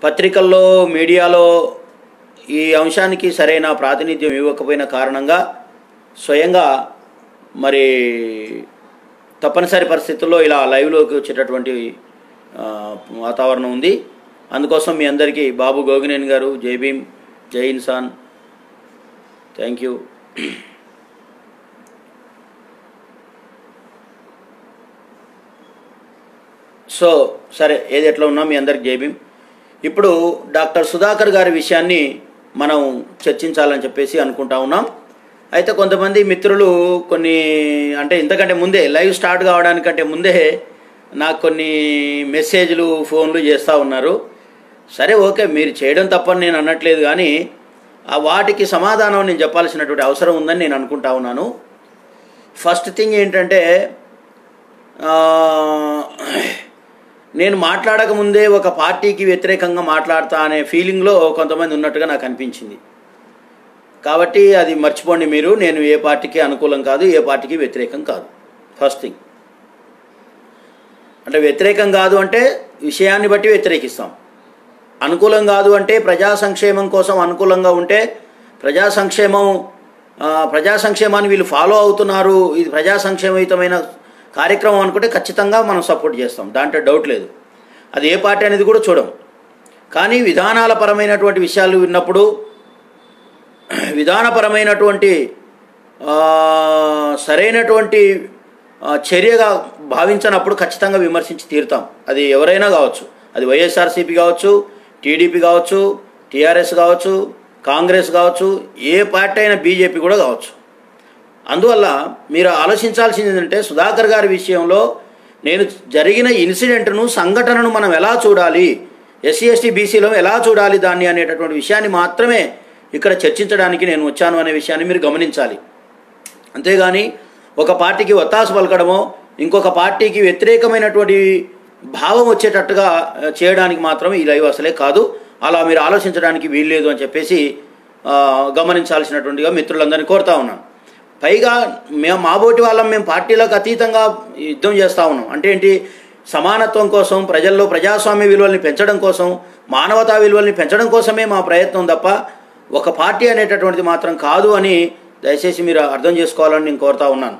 పత్రికల్లో మీడియాలో ఈ అంశానికి సరైన ప్రాతినిధ్యం ఇవ్వకపోయిన కారణంగా స్వయంగా మరి తప్పనిసరి పరిస్థితుల్లో ఇలా లైవ్లోకి వచ్చేటటువంటి వాతావరణం ఉంది. అందుకోసం మీ అందరికీ బాబు గోగినేని గారు, జై భీమ్, జై ఇన్సాన్, థ్యాంక్ యూ. సో సరే, ఏది ఎట్లా ఉన్నా మీ అందరికి జై భీమ్. ఇప్పుడు డాక్టర్ సుధాకర్ గారి విషయాన్ని మనం చర్చించాలని చెప్పేసి అనుకుంటా ఉన్నాం. అయితే కొంతమంది మిత్రులు కొన్ని అంటే ఇంతకంటే ముందే లైవ్ స్టార్ట్ కావడానికంటే ముందే నాకు కొన్ని మెసేజ్లు ఫోన్లు చేస్తూ ఉన్నారు. సరే ఓకే, మీరు చేయడం తప్పని నేను అనట్లేదు, కానీ వాటికి సమాధానం నేను చెప్పాల్సినటువంటి అవసరం ఉందని నేను అనుకుంటా ఉన్నాను. ఫస్ట్ థింగ్ ఏంటంటే, నేను మాట్లాడకముందే ఒక పార్టీకి వ్యతిరేకంగా మాట్లాడతా అనే ఫీలింగ్లో కొంతమంది ఉన్నట్టుగా నాకు అనిపించింది. కాబట్టి అది మర్చిపోండి మీరు. నేను ఏ పార్టీకి అనుకూలం కాదు, ఏ పార్టీకి వ్యతిరేకం కాదు. ఫస్ట్ థింగ్ అంటే వ్యతిరేకం కాదు అంటే విషయాన్ని బట్టి వ్యతిరేకిస్తాం. అనుకూలం కాదు అంటే ప్రజా సంక్షేమం కోసం అనుకూలంగా ఉంటే ప్రజా సంక్షేమాన్ని వీళ్ళు ఫాలో అవుతున్నారు, ఇది ప్రజా సంక్షేమయుతమైన కార్యక్రమం అనుకుంటే ఖచ్చితంగా మనం సపోర్ట్ చేస్తాం, దాంట్లో డౌట్ లేదు. అది ఏ పార్టీ అనేది కూడా చూడం. కానీ విధానాల పరమైనటువంటి విషయాలు విన్నప్పుడు, విధానపరమైనటువంటి సరైనటువంటి చర్యగా భావించినప్పుడు ఖచ్చితంగా విమర్శించి తీరుతాం. అది ఎవరైనా కావచ్చు, అది వైఎస్ఆర్సీపీ కావచ్చు, టీడీపీ కావచ్చు, టీఆర్ఎస్ కావచ్చు, కాంగ్రెస్ కావచ్చు, ఏ పార్టీ అయినా బీజేపీ కూడా కావచ్చు. అందువల్ల మీరు ఆలోచించాల్సింది ఏంటంటే, సుధాకర్ గారి విషయంలో నేను జరిగిన ఇన్సిడెంట్ను, సంఘటనను మనం ఎలా చూడాలి, ఎస్సీ ఎస్టీ బీసీలో ఎలా చూడాలి దాన్ని అనేటటువంటి విషయాన్ని మాత్రమే ఇక్కడ చర్చించడానికి నేను వచ్చాను అనే విషయాన్ని మీరు గమనించాలి. అంతేగాని ఒక పార్టీకి ఒత్తాసు పలకడమో ఇంకొక పార్టీకి వ్యతిరేకమైనటువంటి భావం వచ్చేటట్టుగా చేయడానికి మాత్రం ఈ లైవ్ అసలే కాదు. అలా మీరు ఆలోచించడానికి వీల్లేదు అని చెప్పేసి గమనించాల్సినటువంటిగా మిత్రులందరినీ కోరుతా ఉన్నాను. పైగా మాబోటి వాళ్ళం మేము పార్టీలకు అతీతంగా యుద్ధం చేస్తూ ఉన్నాం. అంటే ఏంటి? సమానత్వం కోసం, ప్రజల్లో ప్రజాస్వామ్య విలువల్ని పెంచడం కోసం, మానవతా విలువల్ని పెంచడం కోసమే మా ప్రయత్నం తప్ప ఒక పార్టీ అనేటటువంటిది మాత్రం కాదు అని దయచేసి మీరు అర్థం చేసుకోవాలని నేను కోరుతా ఉన్నాను.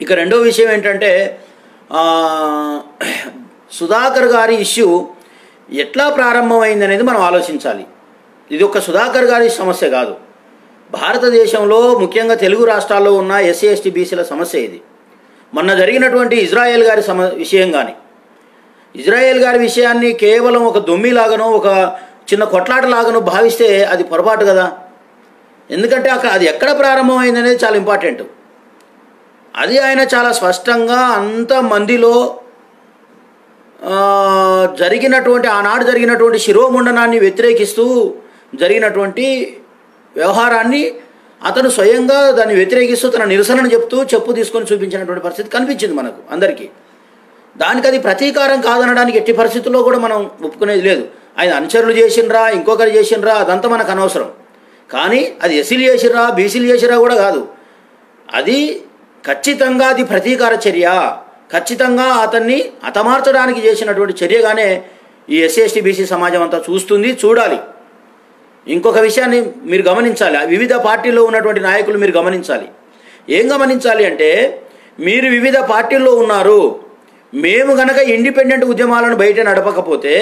ఇక రెండో విషయం ఏంటంటే, సుధాకర్ గారి ఇష్యూ ఎట్లా ప్రారంభమైంది అనేది మనం ఆలోచించాలి. ఇది ఒక సుధాకర్ గారి సమస్య కాదు, భారతదేశంలో ముఖ్యంగా తెలుగు రాష్ట్రాల్లో ఉన్న ఎస్సీ ఎస్టీ బీసీల సమస్య ఇది. మొన్న జరిగినటువంటి ఇజ్రాయెల్ గారి విషయం కానీ, ఇజ్రాయెల్ గారి విషయాన్ని కేవలం ఒక దొమ్మిలాగానో ఒక చిన్న కొట్లాటలాగానో భావిస్తే అది పొరపాటు కదా. ఎందుకంటే అది ఎక్కడ ప్రారంభమైంది అనేది చాలా ఇంపార్టెంట్. అది ఆయన చాలా స్పష్టంగా అంతమందిలో ఆనాడు జరిగినటువంటి శిరోముండనాన్ని వ్యతిరేకిస్తూ జరిగినటువంటి వ్యవహారాన్ని అతను స్వయంగా దాన్ని వ్యతిరేకిస్తూ తన నిరసనను చెప్పు తీసుకొని చూపించినటువంటి పరిస్థితి కనిపించింది మనకు అందరికీ. దానికి అది ప్రతీకారం కాదనడానికి ఎట్టి పరిస్థితుల్లో కూడా మనం ఒప్పుకునేది లేదు. ఆయన అనుచరులు చేసినరా, ఇంకొకరు చేసినరా, అదంతా మనకు అనవసరం. కానీ అది ఎస్సీలు చేసినరా, బీసీలు చేసిరా కూడా కాదు. అది ఖచ్చితంగా అది ప్రతీకార చర్య, ఖచ్చితంగా అతన్ని హతమార్చడానికి చేసినటువంటి చర్యగానే ఈ ఎస్సీ ఎస్టీ బీసీ సమాజం అంతా చూడాలి. ఇంకొక విషయాన్ని మీరు గమనించాలి, వివిధ పార్టీల్లో ఉన్నటువంటి నాయకులు మీరు గమనించాలి. ఏం గమనించాలి అంటే, మీరు వివిధ పార్టీల్లో ఉన్నారు, మేము గనక ఇండిపెండెంట్ ఉద్యమాలను బయట నడపకపోతే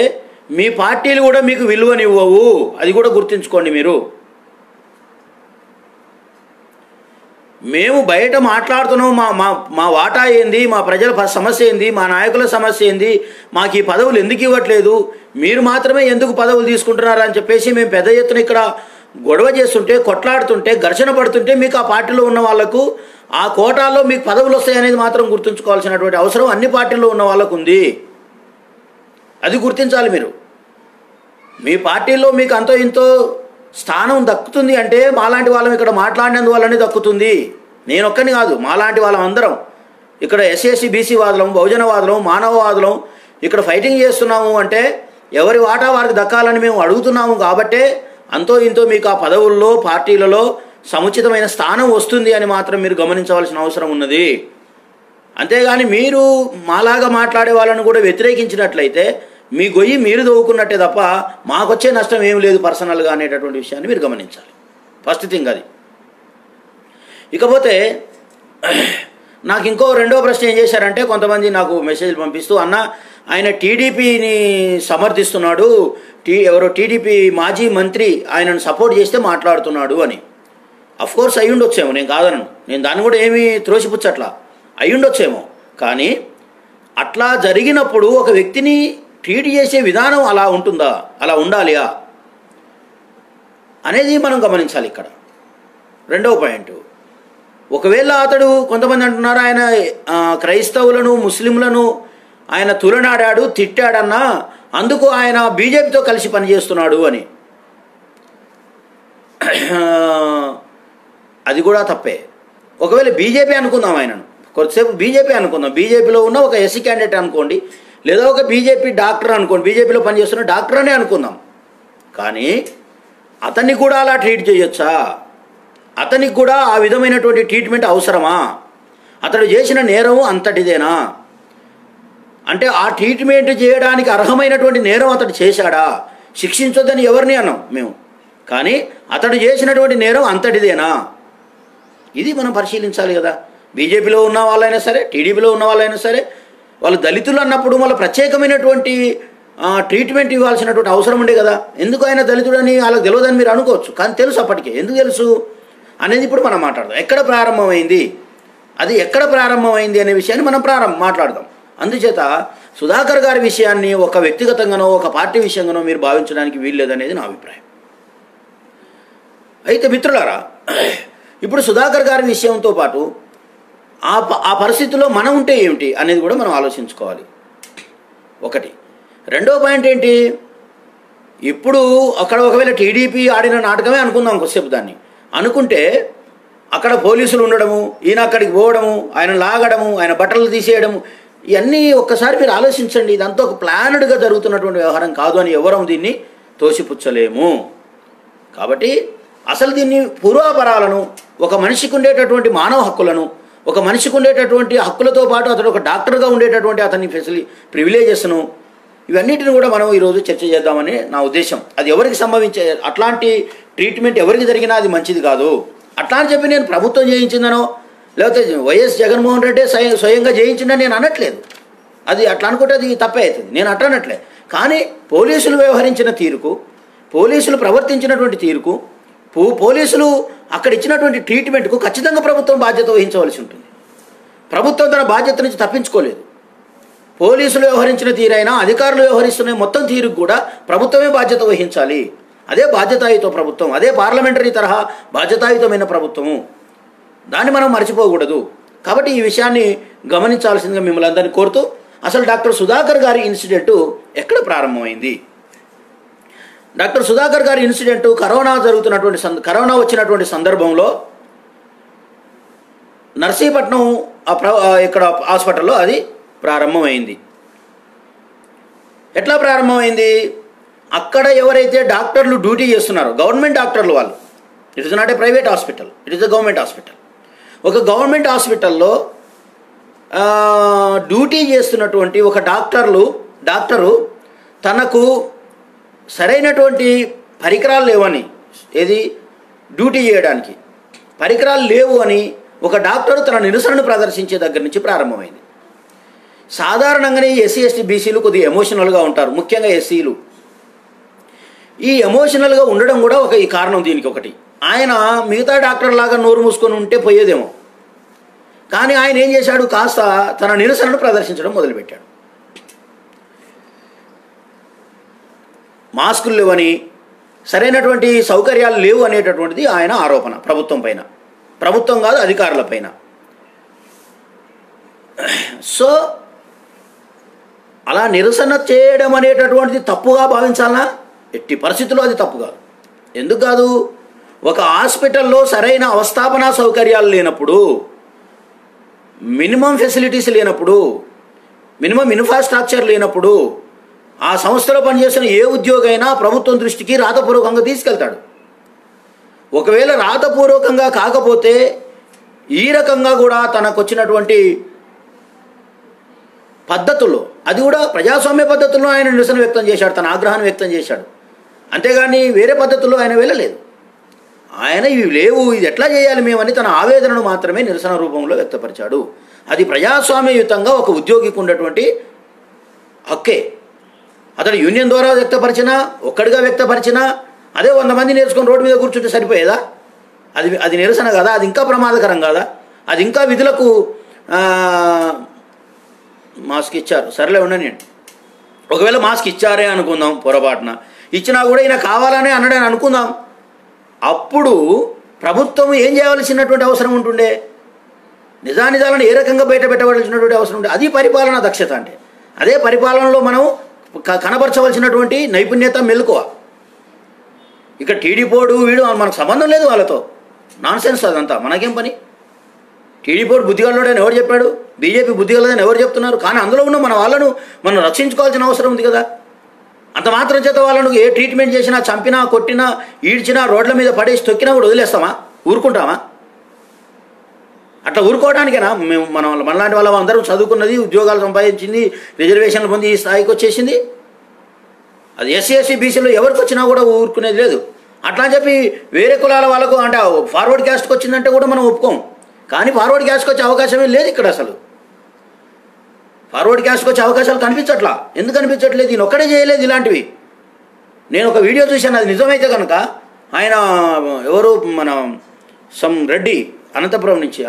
మీ పార్టీలు కూడా మీకు విలువనివ్వవు. అది కూడా గుర్తుంచుకోండి మీరు. మేము బయట మాట్లాడుతున్నాం, మా వాటా ఏంది, మా ప్రజల సమస్య ఏంది, మా నాయకుల సమస్య ఏంది, మాకు ఈ పదవులు ఎందుకు ఇవ్వట్లేదు, మీరు మాత్రమే ఎందుకు పదవులు తీసుకుంటున్నారు అని చెప్పేసి మేము పెద్ద ఎత్తున ఇక్కడ గొడవ చేస్తుంటే, కొట్లాడుతుంటే, ఘర్షణ పడుతుంటే మీకు ఆ పార్టీలో ఉన్న వాళ్లకు ఆ కోటాల్లో మీకు పదవులు వస్తాయనేది మాత్రం గుర్తుంచుకోవాల్సినటువంటి అవసరం అన్ని పార్టీల్లో ఉన్న వాళ్ళకు ఉంది. అది గుర్తించాలి మీరు. మీ పార్టీలో మీకు అంతో ఇంతో స్థానం దక్కుతుంది అంటే మాలాంటి వాళ్ళం ఇక్కడ మాట్లాడినందువల్లనే దక్కుతుంది. నేను ఒక్కని కాదు, మాలాంటి వాళ్ళం అందరం ఇక్కడ ఎస్సీ ఎస్టీ బీసీ వాదులం, బహుజనవాదులం, మానవవాదులం ఇక్కడ ఫైటింగ్ చేస్తున్నాము అంటే ఎవరి వాటా వారికి దక్కాలని మేము అడుగుతున్నాము. కాబట్టే అంతో ఇంతో మీకు ఆ పదవుల్లో, పార్టీలలో సముచితమైన స్థానం వస్తుంది అని మాత్రం మీరు గమనించవలసిన అవసరం ఉన్నది. అంతేగాని మీరు మాలాగా మాట్లాడే వాళ్ళని కూడా వ్యతిరేకించినట్లయితే మీ గొయ్యి మీరు దవ్వుకున్నట్టే తప్ప మాకొచ్చే నష్టం ఏం లేదు పర్సనల్గా అనేటటువంటి విషయాన్ని మీరు గమనించాలి. ఫస్ట్ థింగ్ అది. ఇకపోతే నాకు ఇంకో రెండో ప్రశ్న ఏం చేశారంటే, కొంతమంది నాకు మెసేజ్లు పంపిస్తూ, అన్న ఆయన టీడీపీని సమర్థిస్తున్నాడు, ఎవరో టీడీపీ మాజీ మంత్రి ఆయనను సపోర్ట్ చేస్తే మాట్లాడుతున్నాడు అని. అఫ్కోర్స్ అయి ఉండొచ్చేమో, నేను కాదనను, నేను దాన్ని కూడా ఏమీ త్రోసిపుచ్చట్లా, అయి ఉండొచ్చేమో. కానీ అట్లా జరిగినప్పుడు ఒక వ్యక్తిని ట్రీట్ చేసే విధానం అలా ఉంటుందా, అలా ఉండాలియా అనేది మనం గమనించాలి ఇక్కడ. రెండవ పాయింట్, ఒకవేళ అతడు, కొంతమంది అంటున్నారు ఆయన క్రైస్తవులను ముస్లింలను ఆయన తులనాడాడు, తిట్టాడన్నా అందుకు ఆయన బీజేపీతో కలిసి పనిచేస్తున్నాడు అని. అది కూడా తప్పే. ఒకవేళ బీజేపీ అనుకుందాం, ఆయనను కొద్దిసేపు బీజేపీ అనుకుందాం, బీజేపీలో ఉన్న ఒక ఎస్సీ క్యాండిడేట్ అనుకోండి, లేదా ఒక బీజేపీ డాక్టర్ అనుకోండి, బీజేపీలో పనిచేస్తున్న డాక్టర్ అనే అనుకుందాం. కానీ అతన్ని కూడా అలా ట్రీట్ చేయొచ్చా? అతనికి కూడా ఆ విధమైనటువంటి ట్రీట్మెంట్ అవసరమా? అతడు చేసిన నేరం అంతటిదేనా? అంటే ఆ ట్రీట్మెంట్ చేయడానికి అర్హమైనటువంటి నేరం అతడు చేశాడా? శిక్షించొద్దని ఎవరిని అన్నాం మేము, కానీ అతడు చేసినటువంటి నేరం అంతటిదేనా? ఇది మనం పరిశీలించాలి కదా. బీజేపీలో ఉన్న వాళ్ళైనా సరే, టీడీపీలో ఉన్న వాళ్ళైనా సరే, వాళ్ళు దళితులు అన్నప్పుడు వాళ్ళ ప్రత్యేకమైనటువంటి ట్రీట్మెంట్ ఇవ్వాల్సినటువంటి అవసరం ఉండే కదా. ఎందుకు ఆయన దళితుడని వాళ్ళకి తెలియదని మీరు అనుకోవచ్చు, కానీ తెలుసు అప్పటికే. ఎందుకు తెలుసు అనేది ఇప్పుడు మనం మాట్లాడదాం. ఎక్కడ ప్రారంభమైంది, అది ఎక్కడ ప్రారంభమైంది అనే విషయాన్ని మనం మాట్లాడదాం. అందుచేత సుధాకర్ గారి విషయాన్ని ఒక వ్యక్తిగతంగానో ఒక పార్టీ విషయంగానో మీరు భావించడానికి వీల్లేదనేది నా అభిప్రాయం. అయితే మిత్రులారా, ఇప్పుడు సుధాకర్ గారి విషయంతో పాటు ఆ పరిస్థితుల్లో మనం ఉంటే ఏమిటి అనేది కూడా మనం ఆలోచించుకోవాలి. ఒకటి. రెండో పాయింట్ ఏంటి, ఇప్పుడు అక్కడ ఒకవేళ టీడీపీ ఆడిన నాటకమే అనుకుందాం కొద్దిసేపు, దాన్ని అనుకుంటే అక్కడ పోలీసులు ఉండడము, ఈయన అక్కడికి పోవడము, ఆయన లాగడము, ఆయన బట్టలు తీసేయడము, ఇవన్నీ ఒక్కసారి మీరు ఆలోచించండి. ఇదంతా ఒక ప్లానెడ్గా జరుగుతున్నటువంటి వ్యవహారం కాదు అని ఎవరం దీన్ని తోసిపుచ్చలేము. కాబట్టి అసలు దీన్ని పూర్వాపరాలను, ఒక మనిషికి ఉండేటటువంటి మానవ హక్కులను, ఒక మనిషికి ఉండేటటువంటి హక్కులతో పాటు అతడు ఒక డాక్టర్గా ఉండేటటువంటి అతని ప్రివిలేజెస్ను, ఇవన్నిటిని కూడా మనం ఈరోజు చర్చ చేద్దామని నా ఉద్దేశం. అది ఎవరికి సంభవించే అట్లాంటి ట్రీట్మెంట్ ఎవరికి జరిగినా అది మంచిది కాదు. అట్లా అని చెప్పి నేను ప్రభుత్వం చేయించిందనో లేకపోతే వైఎస్ జగన్మోహన్ రెడ్డి స్వయంగా చేయించిందని నేను అనట్లేదు. అది అట్లా అనుకుంటే అది తప్పే అవుతుంది, నేను అట్లా అనట్లే. కానీ పోలీసులు వ్యవహరించిన తీరుకు, పోలీసులు ప్రవర్తించినటువంటి తీరుకు, పోలీసులు అక్కడ ఇచ్చినటువంటి ట్రీట్మెంట్కు ఖచ్చితంగా ప్రభుత్వం బాధ్యత వహించవలసి ఉంటుంది. ప్రభుత్వం తన బాధ్యత నుంచి తప్పించుకోలేదు. పోలీసులు వ్యవహరించిన తీరైనా, అధికారులు వ్యవహరిస్తున్న మొత్తం తీరుకు కూడా ప్రభుత్వమే బాధ్యత వహించాలి. అదే బాధ్యతాయుత ప్రభుత్వం, అదే పార్లమెంటరీ తరహా బాధ్యతాయుతమైన ప్రభుత్వము. దాన్ని మనం మర్చిపోకూడదు. కాబట్టి ఈ విషయాన్ని గమనించాల్సిందిగా మిమ్మల్ని అందరినీ కోరుతూ, అసలు డాక్టర్ సుధాకర్ గారి ఇన్సిడెంట్ ఎక్కడ ప్రారంభమైంది? డాక్టర్ సుధాకర్ గారి ఇన్సిడెంట్ కరోనా వచ్చినటువంటి సందర్భంలో నర్సీపట్నం ఇక్కడ హాస్పిటల్లో అది ప్రారంభమైంది. ఎట్లా ప్రారంభమైంది? అక్కడ ఎవరైతే డాక్టర్లు డ్యూటీ చేస్తున్నారో, గవర్నమెంట్ డాక్టర్లు, వాళ్ళు, it is not a private hospital, it is a government hospital. ఒక గవర్నమెంట్ హాస్పిటల్లో డ్యూటీ చేస్తున్నటువంటి ఒక డాక్టరు తనకు సరైనటువంటి పరికరాలు లేవని, ఏది డ్యూటీ చేయడానికి పరికరాలు లేవు అని ఒక డాక్టరు తన నిరసనను ప్రదర్శించే దగ్గర నుంచి ప్రారంభమైంది. సాధారణంగానే ఎస్సీ ఎస్టీ బీసీలు కొద్దిగా ఎమోషనల్గా ఉంటారు, ముఖ్యంగా ఎస్సీలు. ఈ ఎమోషనల్గా ఉండడం కూడా ఈ కారణం దీనికి ఒకటి. ఆయన మిగతా డాక్టర్ లాగా నోరు మూసుకొని ఉంటే పోయేదేమో, కానీ ఆయన ఏం చేశాడు, కాస్త తన నిరసనను ప్రదర్శించడం మొదలుపెట్టాడు. మాస్కులు లేవని, సరైనటువంటి సౌకర్యాలు లేవు అనేటటువంటిది ఆయన ఆరోపణ ప్రభుత్వం పైన, ప్రభుత్వం కాదు అధికారుల పైన. సో అలా నిరసన చేయడం అనేటటువంటిది తప్పుగా భావించాలనా? ఎట్టి పరిస్థితుల్లో అది తప్పు కాదు. ఎందుకు కాదు? ఒక హాస్పిటల్లో సరైన అవస్థాపన సౌకర్యాలు లేనప్పుడు, మినిమం ఫెసిలిటీస్ లేనప్పుడు, మినిమం ఇన్ఫ్రాస్ట్రక్చర్ లేనప్పుడు ఆ సంస్థలో పనిచేసిన ఏ ఉద్యోగి అయినా ప్రభుత్వం దృష్టికి రాతపూర్వకంగా తీసుకెళ్తాడు. ఒకవేళ రాతపూర్వకంగా కాకపోతే ఈ రకంగా కూడా తనకు వచ్చినటువంటి పద్ధతుల్లో, అది కూడా ప్రజాస్వామ్య పద్ధతుల్లో ఆయన నిరసన వ్యక్తం చేశాడు, తన ఆగ్రహాన్ని వ్యక్తం చేశాడు. అంతేగాని వేరే పద్ధతుల్లో ఆయన వెళ్ళలేదు. ఆయన ఇవి లేవు, ఇది ఎట్లా చేయాలి మేమని తన ఆవేదనను మాత్రమే నిరసన రూపంలో వ్యక్తపరిచాడు. అది ప్రజాస్వామ్యయుతంగా ఒక ఉద్యోగికి ఉన్నటువంటి హక్కే. అతడు యూనియన్ ద్వారా వ్యక్తపరిచినా, ఒక్కడిగా వ్యక్తపరిచినా, అదే 100 మంది నేర్చుకొని రోడ్డు మీద కూర్చుంటే సరిపోయేదా? అది నిరసన కదా? అది ఇంకా ప్రమాదకరం కదా? అది ఇంకా విధులకు మాస్క్ ఇచ్చారు, సరేలే ఉండని. ఒకవేళ మాస్క్ ఇచ్చారే అనుకుందాం, పొరపాటున ఇచ్చినా కూడా ఈయన కావాలనే అన్నాడని అనుకుందాం. అప్పుడు ప్రభుత్వం ఏం చేయవలసినటువంటి అవసరం ఉంటుండే? నిజానిజాలను ఏ రకంగా బయట పెట్టవలసినటువంటి అవసరం ఉండే? అది పరిపాలనా దక్షత అంటే. అదే పరిపాలనలో మనం కనబరచవలసినటువంటి నైపుణ్యత, మెలకువ. ఇక టీడీపోడు వీడు మనకు సంబంధం లేదు, వాళ్ళతో నాన్సెన్స్ అదంతా. మనకేం పని? టీడీపోడు బుద్ధిగలడని ఎవరు చెప్పాడు? బీజేపీ బుద్ధిగలదని ఎవరు చెప్తున్నారు? కానీ అందులో ఉన్న మన వాళ్ళను మనం రక్షించుకోవాల్సిన అవసరం ఉంది కదా. అంత మాత్రం చేత వాళ్ళను ఏ ట్రీట్మెంట్ చేసినా, చంపినా, కొట్టినా, ఈడ్చినా, రోడ్ల మీద పడేసి తొక్కినా కూడా వదిలేస్తామా? ఊరుకుంటామా? అట్లా ఊరుకోవడానికేనా మేము మనలాంటి వాళ్ళం అందరూ చదువుకున్నది, ఉద్యోగాలు సంపాదించింది, రిజర్వేషన్లు పొంది ఈ స్థాయికి వచ్చేసింది? అది ఎస్సీ ఎస్సీ బీసీలో ఎవరికి వచ్చినా కూడా ఊరుకునేది లేదు. అట్లా అని చెప్పి వేరే కులాల వాళ్ళకు అంటే ఫార్వర్డ్ క్యాస్ట్కి వచ్చిందంటే కూడా మనం ఒప్పుకోం. కానీ ఫార్వర్డ్ క్యాస్ట్కి వచ్చే అవకాశమే లేదు ఇక్కడ. అసలు ఫార్వర్డ్ క్యాస్ట్కి వచ్చే అవకాశాలు కనిపించట్లా. ఎందుకు కనిపించట్లేదు? ఈయన ఒక్కడే చేయలేదు ఇలాంటివి. నేను ఒక వీడియో చూశాను, అది నిజమైతే కనుక ఆయన ఎవరు మన రెడ్డి అనంతపురం నుంచి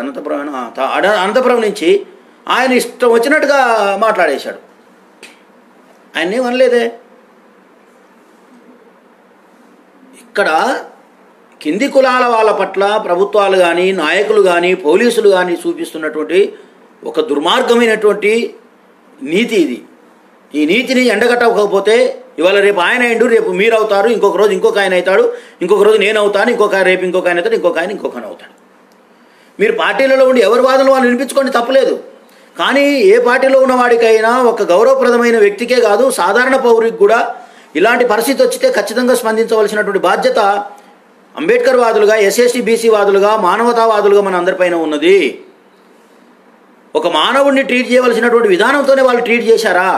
ఆయన ఇష్టం వచ్చినట్టుగా మాట్లాడేశాడు. ఆయన ఏమనలేదే. ఇక్కడ కింది కులాల వాళ్ళ పట్ల ప్రభుత్వాలు కానీ, నాయకులు కానీ, పోలీసులు కానీ చూపిస్తున్నటువంటి ఒక దుర్మార్గమైనటువంటి నీతి ఇది. ఈ నీతిని ఎండగట్టకపోతే ఇవాళ రేపు ఆయన అయిండు, రేపు మీరు అవుతారు, ఇంకొక రోజు ఇంకొక ఆయన అవుతాడు, ఇంకొక రోజు నేను అవుతాను, రేపు ఇంకొక ఆయన అవుతాడు, ఇంకొక ఆయన అవుతాడు. మీరు పార్టీలలో ఉండి ఎవరి వాదనలు వాళ్ళు వినిపించుకోండి, తప్పలేదు. కానీ ఏ పార్టీలో ఉన్నవాడికైనా, ఒక గౌరవప్రదమైన వ్యక్తికే కాదు, సాధారణ పౌరుడికి కూడా ఇలాంటి పరిస్థితి వచ్చితే ఖచ్చితంగా స్పందించవలసినటువంటి బాధ్యత అంబేద్కర్ వాదులుగా, ఎస్ఎస్టీ బీసీ వాదులుగా, మానవతావాదులుగా మన అందరిపైన ఉన్నది. ఒక మానవుడిని ట్రీట్ చేయవలసినటువంటి విధానంతోనే వాళ్ళు ట్రీట్ చేశారా?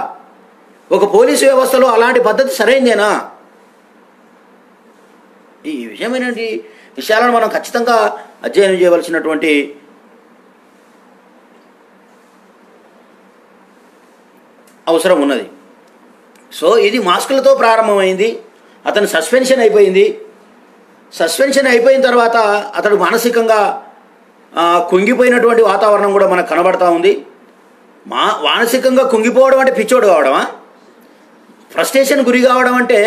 ఒక పోలీసు వ్యవస్థలో అలాంటి పద్ధతి సరైందేనా? ఈ విషయమైనటువంటి విషయాలను మనం ఖచ్చితంగా అధ్యయనం చేయవలసినటువంటి అవసరం ఉన్నది. సో ఇది మాస్కులతో ప్రారంభమైంది. అతను సస్పెన్షన్ అయిపోయింది. సస్పెన్షన్ అయిపోయిన తర్వాత అతడు మానసికంగా కుంగిపోయినటువంటి వాతావరణం కూడా మనకు కనబడతా ఉంది. మానసికంగా కుంగిపోవడం అంటే పిచ్చోడు కావడమా? ఫ్రస్ట్రేషన్ గురి కావడం అంటే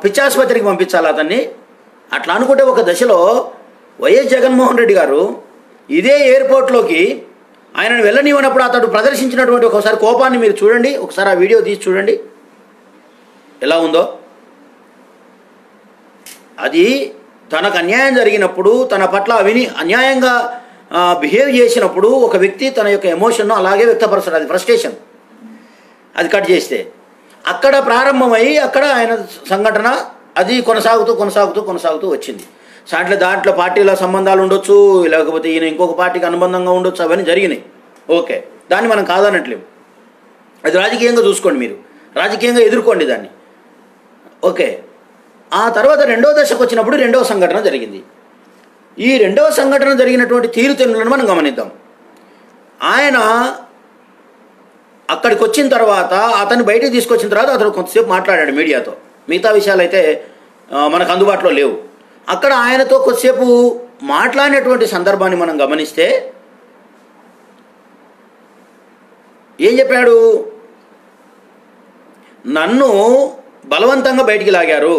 పిచ్చాసుపత్రికి పంపించాలి అతన్ని. అట్లా అనుకుంటే ఒక దశలో వైఎస్ జగన్మోహన్ రెడ్డి గారు ఇదే ఎయిర్పోర్ట్లోకి ఆయనను వెళ్ళనివ్వనప్పుడు అతడు ప్రదర్శించినటువంటి ఒకసారి కోపాన్ని మీరు చూడండి. ఒకసారి ఆ వీడియో తీసి చూడండి ఎలా ఉందో. అది తనకు అన్యాయం జరిగినప్పుడు, తన పట్ల అన్యాయంగా బిహేవ్ చేసినప్పుడు ఒక వ్యక్తి తన యొక్క ఎమోషన్ను అలాగే వ్యక్తపరుస్తాడు. అది ఫ్రస్ట్రేషన్. అది కట్ చేస్తే అక్కడ ప్రారంభమై అక్కడ ఆయన సంఘటన అది కొనసాగుతూ వచ్చింది. దాంట్లో పార్టీల సంబంధాలు ఉండొచ్చు, లేకపోతే ఈయన ఇంకొక పార్టీకి అనుబంధంగా ఉండొచ్చు, అవన్నీ జరిగినాయి. ఓకే, దాన్ని మనం కాదనట్లేము. అది రాజకీయంగా చూసుకోండి, మీరు రాజకీయంగా ఎదుర్కోండి దాన్ని. ఓకే, ఆ తర్వాత రెండో దశకు వచ్చినప్పుడు రెండవ సంఘటన జరిగింది. ఈ రెండవ సంఘటన జరిగినటువంటి తీరుతెన్నులను మనం గమనిద్దాం. ఆయన అక్కడికి వచ్చిన తర్వాత, అతన్ని బయటికి తీసుకొచ్చిన తర్వాత అతను కొంతసేపు మాట్లాడాడు మీడియాతో. మిగతా విషయాలు అయితే మనకు అందుబాటులో లేవు. అక్కడ ఆయనతో కొద్దిసేపు మాట్లాడినటువంటి సందర్భాన్ని మనం గమనిస్తే ఏం చెప్పాడు? నన్ను బలవంతంగా బయటికి లాగారు,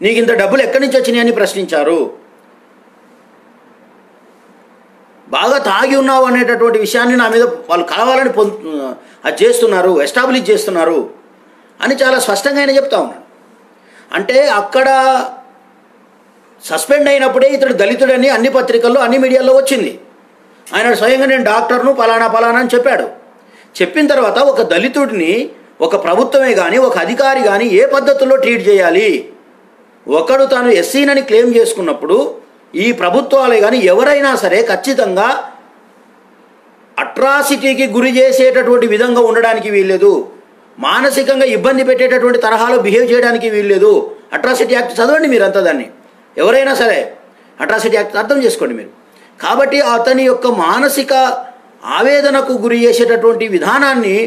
నీకు ఇంత డబ్బులు ఎక్కడి నుంచి వచ్చినాయని ప్రశ్నించారు, బాగా తాగి ఉన్నావు అనేటటువంటి విషయాన్ని నా మీద వాళ్ళు కలవాలని అది చేస్తున్నారు, ఎస్టాబ్లిష్ చేస్తున్నారు అని చాలా స్పష్టంగా ఆయన చెప్తా ఉన్నాడు. అంటే అక్కడ సస్పెండ్ అయినప్పుడే ఇతడు దళితుడని అన్ని పత్రికల్లో, అన్ని మీడియాల్లో వచ్చింది. ఆయన స్వయంగా నేను డాక్టర్ను పలానా అని చెప్పాడు. చెప్పిన తర్వాత ఒక దళితుడిని ఒక ప్రభుత్వమే కానీ, ఒక అధికారి కానీ ఏ పద్ధతుల్లో ట్రీట్ చేయాలి? ఒకడు తాను ఎస్సీనని క్లెయిమ్ చేసుకున్నప్పుడు ఈ ప్రభుత్వాలే కానీ ఎవరైనా సరే ఖచ్చితంగా అట్రాసిటీకి గురి చేసేటటువంటి విధంగా ఉండడానికి వీల్లేదు, మానసికంగా ఇబ్బంది పెట్టేటటువంటి తరహాలో బిహేవ్ చేయడానికి వీల్లేదు. అట్రాసిటీ యాక్ట్ చదవండి మీరంతా, దాన్ని ఎవరైనా సరే అట్రాసిటీ యాక్ట్ అర్థం చేసుకోండి మీరు. కాబట్టి అతని యొక్క మానసిక ఆవేదనకు గురి చేసేటటువంటి విధానాన్ని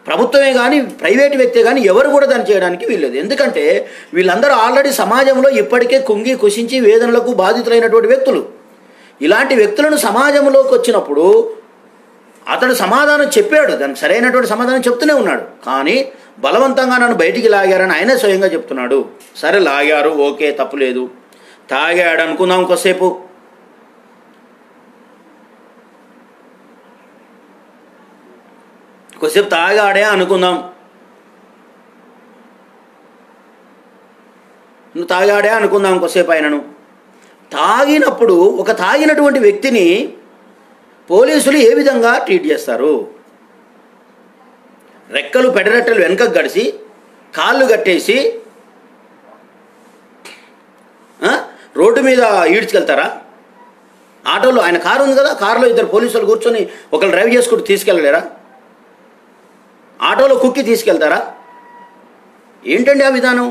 ప్రభుత్వమే కానీ ప్రైవేటు వ్యక్తే కానీ ఎవరు కూడా దాన్ని చేయడానికి వీల్లేదు. ఎందుకంటే వీళ్ళందరూ ఆల్రెడీ సమాజంలో ఇప్పటికే కుంగి కుషించి వేదనలకు బాధితులైనటువంటి వ్యక్తులు. ఇలాంటి వ్యక్తులను సమాజంలోకి వచ్చినప్పుడు అతడు సమాధానం చెప్పాడు, దానికి సరైనటువంటి సమాధానం చెప్తూనే ఉన్నాడు. కానీ బలవంతంగా నన్ను బయటికి లాగారని ఆయనే స్వయంగా చెప్తున్నాడు. సరే లాగారు, ఓకే, తప్పులేదు. తాగాడు అనుకుందాం, కొద్దిసేపు తాగాడే అనుకుందాం. నువ్వు తాగాడే అనుకుందాం కొద్దిసేపు. ఆయనను తాగినప్పుడు తాగినటువంటి వ్యక్తిని పోలీసులు ఏ విధంగా ట్రీట్ చేస్తారు? రెక్కలు పెడరెట్టలు వెనకకు గడిచి కాళ్ళు కట్టేసి రోడ్డు మీద ఈడ్చుకెళ్తారా? ఆటోలో ఆయన కారు ఉంది కదా, కారులో ఇద్దరు పోలీసులు కూర్చొని ఒకరు డ్రైవ్ చేసుకుంటూ తీసుకెళ్ళలేరా? ఆటోలో కుక్కి తీసుకెళ్తారా? ఏంటండి ఆ విధానం?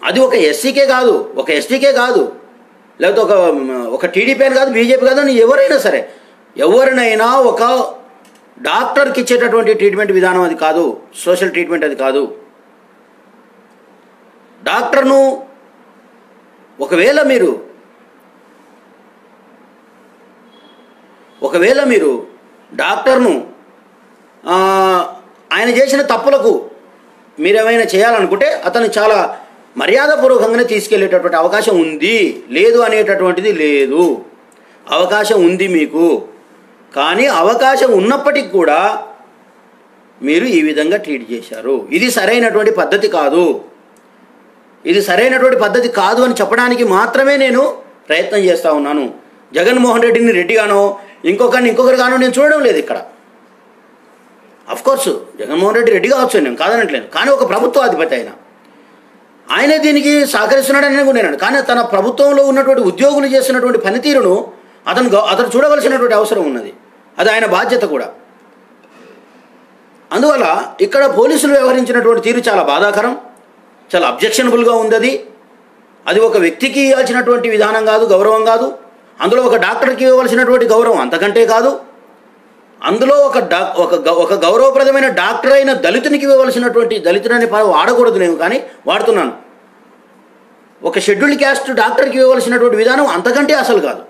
అది ఒక ఎస్సీకే కాదు, ఒక ఎస్టీకే కాదు, లేకపోతే ఒక టీడీపీ అని కాదు, బీజేపీ కాదు, ఎవరైనా సరే, ఎవరినైనా ఒక డాక్టర్కి ఇచ్చేటటువంటి ట్రీట్మెంట్ విధానం అది కాదు, సోషల్ ట్రీట్మెంట్ అది కాదు. డాక్టర్ను ఒకవేళ మీరు డాక్టర్ను ఆయన చేసిన తప్పులకు మీరేమైనా చేయాలనుకుంటే అతను చాలా మర్యాదపూర్వకంగానే తీసుకెళ్లేటటువంటి అవకాశం ఉంది. లేదు అనేటటువంటిది లేదు, అవకాశం ఉంది మీకు. కానీ అవకాశం ఉన్నప్పటికీ కూడా మీరు ఈ విధంగా ట్రీట్ చేశారు. ఇది సరైనటువంటి పద్ధతి కాదు, ఇది సరైనటువంటి పద్ధతి కాదు అని చెప్పడానికి మాత్రమే నేను ప్రయత్నం చేస్తూ ఉన్నాను. జగన్మోహన్ రెడ్డిని రెడ్డిగానో ఇంకొకరిగానో నేను చూడడం లేదు ఇక్కడ. అఫ్కోర్స్ జగన్మోహన్ రెడ్డి రెడ్డి కావచ్చు, నేను కాదనట్లేదు. కానీ ఒక ప్రభుత్వాధిపతి ఆయనే దీనికి సహకరిస్తున్నాడని అనుకున్నాను. కానీ తన ప్రభుత్వంలో ఉన్నటువంటి ఉద్యోగులు చేస్తున్నటువంటి పనితీరును అతను చూడవలసినటువంటి అవసరం ఉన్నది. అది ఆయన బాధ్యత కూడా. అందువల్ల ఇక్కడ పోలీసులు వ్యవహరించినటువంటి తీరు చాలా బాధాకరం, చాలా అబ్జెక్షనబుల్గా ఉంది. అది ఒక వ్యక్తికి ఇవ్వాల్సినటువంటి విధానం కాదు, గౌరవం కాదు. అందులో ఒక డాక్టర్కి ఇవ్వవలసినటువంటి గౌరవం అంతకంటే కాదు. అందులో ఒక గౌరవప్రదమైన డాక్టర్ అయిన దళితునికి ఇవ్వవలసినటువంటి, దళితుడని వాడకూడదు నేను కానీ వాడుతున్నాను, ఒక షెడ్యూల్డ్ క్యాస్ట్ డాక్టర్కి ఇవ్వవలసినటువంటి విధానం అంతకంటే అసలు కాదు.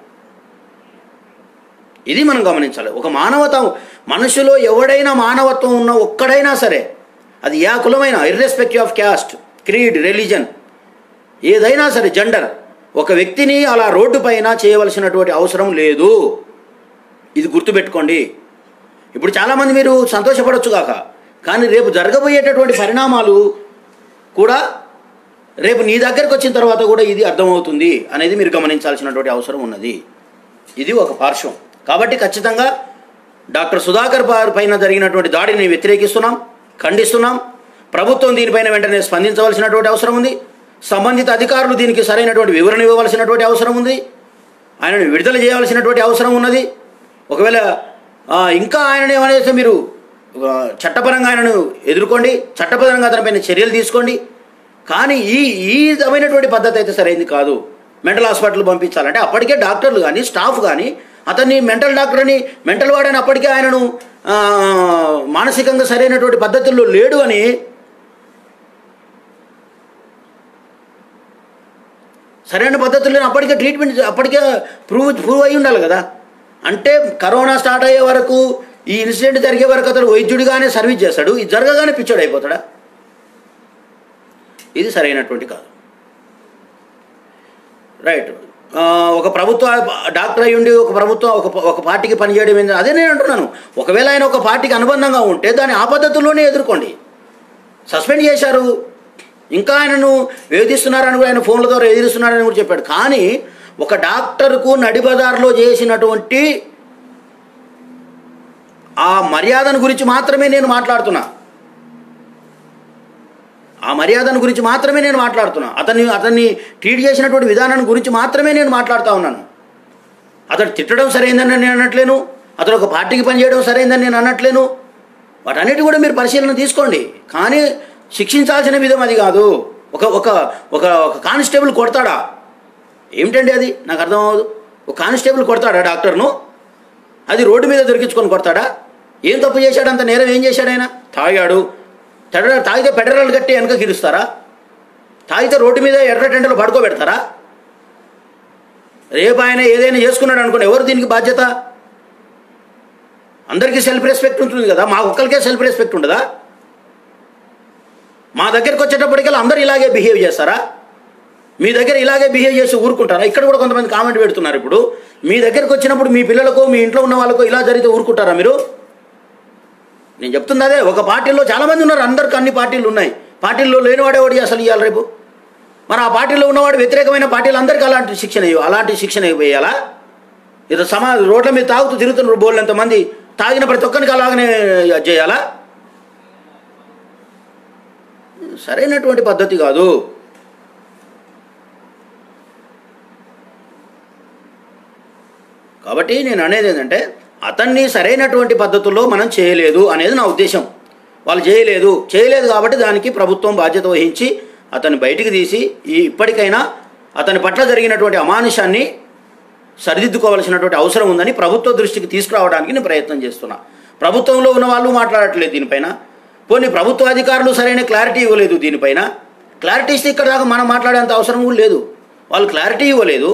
ఇది మనం గమనించాలి. ఒక మానవత, మనుషులో ఎవడైనా మానవత్వం ఉన్న ఒక్కడైనా సరే, అది ఏ కులమైనా, irrespective of caste, creed, religion, ఏదైనా సరే, జెండర్, ఒక వ్యక్తిని అలా రోడ్డు పైన చేయవలసినటువంటి అవసరం లేదు. ఇది గుర్తుపెట్టుకోండి. ఇప్పుడు చాలామంది మీరు సంతోషపడవచ్చు కాక, కానీ రేపు జరగబోయేటటువంటి పరిణామాలు కూడా రేపు నీ దగ్గరికి వచ్చిన తర్వాత కూడా ఇది అర్థమవుతుంది అనేది మీరు గమనించాల్సినటువంటి అవసరం ఉన్నది. ఇది ఒక పార్శ్వం. కాబట్టి ఖచ్చితంగా డాక్టర్ సుధాకర్ పైన జరిగినటువంటి దాడిని వ్యతిరేకిస్తున్నాం, ఖండిస్తున్నాం. ప్రభుత్వం దీనిపైన వెంటనే స్పందించవలసినటువంటి అవసరం ఉంది. సంబంధిత అధికారులు దీనికి సరైనటువంటి వివరణ ఇవ్వవలసినటువంటి అవసరం ఉంది. ఆయనను విడుదల చేయవలసినటువంటి అవసరం ఉన్నది. ఒకవేళ ఇంకా ఆయనను ఏమనేసి మీరు చట్టపరంగా ఆయనను ఎదుర్కోండి, చట్టపరంగా అతనిపైన చర్యలు తీసుకోండి. కానీ ఈ విధమైనటువంటి పద్ధతి అయితే సరైనది కాదు. మెంటల్ హాస్పిటల్ పంపించాలంటే అప్పటికే డాక్టర్లు కానీ స్టాఫ్ కానీ అతన్ని మెంటల్ డాక్టర్ అని, మెంటల్ వాడని అప్పటికే ఆయనను మానసికంగా సరైనటువంటి పద్ధతుల్లో లేడు అని సరైన పద్ధతుల్లో అప్పటికే ట్రీట్మెంట్ అప్పటికే ప్రూవ్ అయి ఉండాలి కదా. అంటే కరోనా స్టార్ట్ అయ్యే వరకు, ఈ ఇన్సిడెంట్ జరిగే వరకు అతడు వైద్యుడిగానే సర్వీస్ చేస్తాడు, ఇది జరగగానే పిచ్చోడు అయిపోతాడా? ఇది సరైనటువంటి కాదు. రైట్. ఒక ప్రభుత్వ డాక్టర్ అయ్యి ఉండి ఒక పార్టీకి పనిచేయడం ఏంటి? అదే నేను అంటున్నాను. ఒకవేళ ఆయన ఒక పార్టీకి అనుబంధంగా ఉంటే దాన్ని ఆ పద్ధతుల్లోనే ఎదుర్కోండి. సస్పెండ్ చేశారు, ఇంకా ఆయనను వేధిస్తున్నారని కూడా, ఆయన ఫోన్ల ద్వారా ఎదిరిస్తున్నారని కూడా చెప్పాడు. కానీ ఒక డాక్టర్కు నడిబజార్లో చేసినటువంటి ఆ మర్యాదను గురించి మాత్రమే నేను మాట్లాడుతున్నా. అతన్ని ట్రీట్ చేసినటువంటి విధానాన్ని గురించి మాత్రమే నేను మాట్లాడుతూ ఉన్నాను. అతను తిట్టడం సరైందని నేను అనట్లేను, అతను ఒక పార్టీకి పనిచేయడం సరైందని నేను అనట్లేను. వాటన్నిటి కూడా మీరు పరిశీలన తీసుకోండి. కానీ శిక్షించాల్సిన విధం అది కాదు. ఒక ఒక ఒక కానిస్టేబుల్ కొడతాడా? ఏమిటండి అది? నాకు అర్థం అవ్వదు. ఒక కానిస్టేబుల్ కొడతాడా డాక్టర్ను? అది రోడ్డు మీద దొరికించుకొని కొడతాడా? ఏం తప్పు చేశాడు? అంత నేరం ఏం చేశాడు ఆయన? తాగాడు. తాగితే పెడరలు కట్టి వెనక గిరుస్తారా? తాగితే రోడ్డు మీద ఎర్ర టెండలో పడుకోబెడతారా? రేపు ఆయన ఏదైనా చేసుకున్నాడు అనుకోండి, ఎవరు దీనికి బాధ్యత? అందరికీ సెల్ఫ్ రెస్పెక్ట్ ఉంటుంది కదా, మా ఒక్కరికే సెల్ఫ్ రెస్పెక్ట్ ఉండదా? మా దగ్గరికి వచ్చేటప్పటికల్లా అందరూ ఇలాగే బిహేవ్ చేస్తారా? మీ దగ్గర ఇలాగే బిహేవ్ చేసి ఊరుకుంటారా? ఇక్కడ కూడా కొంతమంది కామెంట్ పెడుతున్నారు. ఇప్పుడు మీ దగ్గరికి వచ్చినప్పుడు మీ పిల్లలకు, మీ ఇంట్లో ఉన్న వాళ్ళకు ఇలా జరిగితే ఊరుకుంటారా మీరు? నేను చెప్తుంది అదే. ఒక పార్టీలో చాలామంది ఉన్నారు, అందరికి అన్ని పార్టీలు ఉన్నాయి. పార్టీల్లో లేనివాడేవాడి అసలు ఇవ్వాలి రేపు? మరి ఆ పార్టీలో ఉన్నవాడు వ్యతిరేకమైన పార్టీలు అందరికీ అలాంటి శిక్షణ వేయాలా? ఇది రోడ్ల మీద తాగుతూ తిరుగుతున్నారు బోళ్ళు ఎంతమంది, తాగిన ప్రతి ఒక్కరికి అలాగనే చేయాలా? సరైనటువంటి పద్ధతి కాదు. కాబట్టి నేను అనేది ఏంటంటే, అతన్ని సరైనటువంటి పద్ధతుల్లో మనం చేయలేదు అనేది నా ఉద్దేశం. వాళ్ళు చేయలేదు కాబట్టి దానికి ప్రభుత్వం బాధ్యత వహించి అతన్ని బయటికి తీసి ఇప్పటికైనా అతని పట్ల జరిగినటువంటి అమానుషాన్ని సరిదిద్దుకోవాల్సినటువంటి అవసరం ఉందని ప్రభుత్వ దృష్టికి తీసుకురావడానికి నేను ప్రయత్నం చేస్తున్నా. ప్రభుత్వంలో ఉన్న వాళ్ళు మాట్లాడట్లేదు దీనిపైన. పోనీ ప్రభుత్వ అధికారులు సరైన క్లారిటీ ఇవ్వలేదు దీనిపైన. క్లారిటీ ఇస్తే ఇక్కడ దాకా మనం మాట్లాడేంత అవసరం కూడా లేదు. వాళ్ళు క్లారిటీ ఇవ్వలేదు,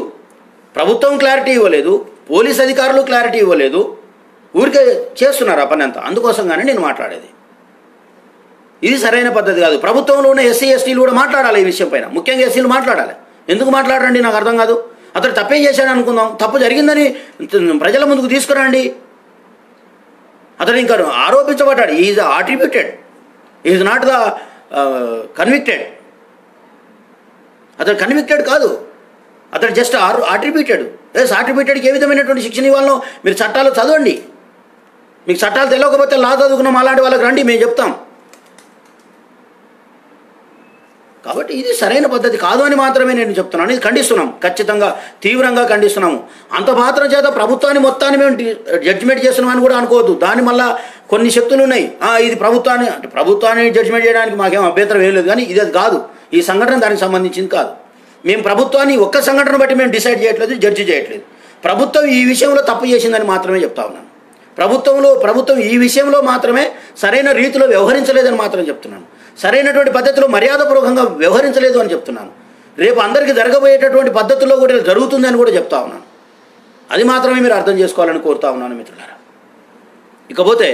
ప్రభుత్వం క్లారిటీ ఇవ్వలేదు, పోలీస్ అధికారులు క్లారిటీ ఇవ్వలేదు, ఊరికే చేస్తున్నారు ఆ పని అంతా. అందుకోసంగానే నేను మాట్లాడేది. ఇది సరైన పద్ధతి కాదు. ప్రభుత్వంలో ఉన్న ఎస్సీ ఎస్టీలు కూడా మాట్లాడాలి ఈ విషయం పైన. ముఖ్యంగా ఎస్సీలు మాట్లాడాలి. ఎందుకు మాట్లాడరండి నాకు అర్థం కాదు. అతను తప్పే చేశాడు అనుకుందాం, తప్పు జరిగిందని ప్రజల ముందుకు తీసుకురండి. అతను ఇంకా ఆరోపించబడ్డాడు. Is attributed, is not the convicted. అతను కన్విక్టెడ్ కాదు, అతను జస్ట్ అట్రిబ్యూటెడ్. అట్రిబ్యూటెడ్కి ఏ విధమైనటువంటి శిక్షణ ఇవ్వాలో మీరు చట్టాలు చదవండి. మీకు చట్టాలు తెలియకపోతే లా చదువుకున్నాం అలాంటి వాళ్ళకి రండి, మేము చెప్తాం. కాబట్టి ఇది సరైన పద్ధతి కాదు అని మాత్రమే నేను చెప్తున్నాను. ఇది ఖండిస్తున్నాం, ఖచ్చితంగా తీవ్రంగా ఖండిస్తున్నాము. అంత మాత్రం చేత ప్రభుత్వాన్ని మొత్తాన్ని మేము జడ్జిమెంట్ చేస్తున్నామని కూడా అనుకోవద్దు. దాని వల్ల కొన్ని శక్తులు ఉన్నాయి. ఇది ప్రభుత్వాన్ని జడ్జిమెంట్ చేయడానికి మాకేం అభ్యంతరం ఏం లేదు, కానీ ఇది అది కాదు. ఈ సంఘటన దానికి సంబంధించింది కాదు. మేము ప్రభుత్వాన్ని ఒక్క సంఘటన బట్టి మేము డిసైడ్ చేయట్లేదు, జడ్జి చేయట్లేదు. ప్రభుత్వం ఈ విషయంలో తప్పు చేసిందని మాత్రమే చెప్తా ఉన్నాను. ప్రభుత్వం ఈ విషయంలో మాత్రమే సరైన రీతిలో వ్యవహరించలేదని మాత్రం చెప్తున్నాను. సరైనటువంటి పద్ధతిలో మర్యాదపూర్వకంగా వ్యవహరించలేదు అని చెప్తున్నాను. రేపు అందరికీ జరగబోయేటటువంటి పద్ధతుల్లో కూడా జరుగుతుందని కూడా చెప్తా ఉన్నాను. అది మాత్రమే మీరు అర్థం చేసుకోవాలని కోరుతా ఉన్నాను మిత్రులారా. ఇకపోతే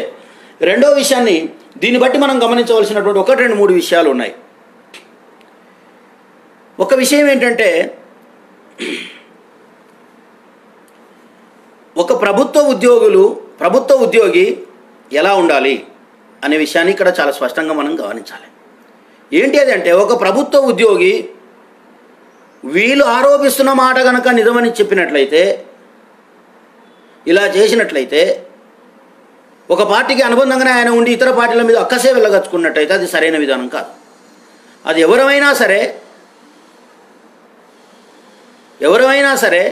రెండో విషయాన్ని దీన్ని బట్టి మనం గమనించవలసినటువంటి 1, 2, 3 విషయాలు ఉన్నాయి. ఒక విషయం ఏంటంటే, ఒక ప్రభుత్వ ఉద్యోగి ఎలా ఉండాలి అనే విషయాన్ని ఇక్కడ చాలా స్పష్టంగా మనం గమనించాలి. ఏంటి అది అంటే, ఒక ప్రభుత్వ ఉద్యోగి వీళ్ళు ఆరోపిస్తున్న మాట కనుక నిజమని చెప్పినట్లయితే, ఇలా చేసినట్లయితే, ఒక పార్టీకి అనుబంధంగానే ఆయన ఉండి ఇతర పార్టీల మీద అక్కసే వెళ్ళగచ్చుకున్నట్టయితే అది సరైన విధానం కాదు. అది ఎవరైనా సరే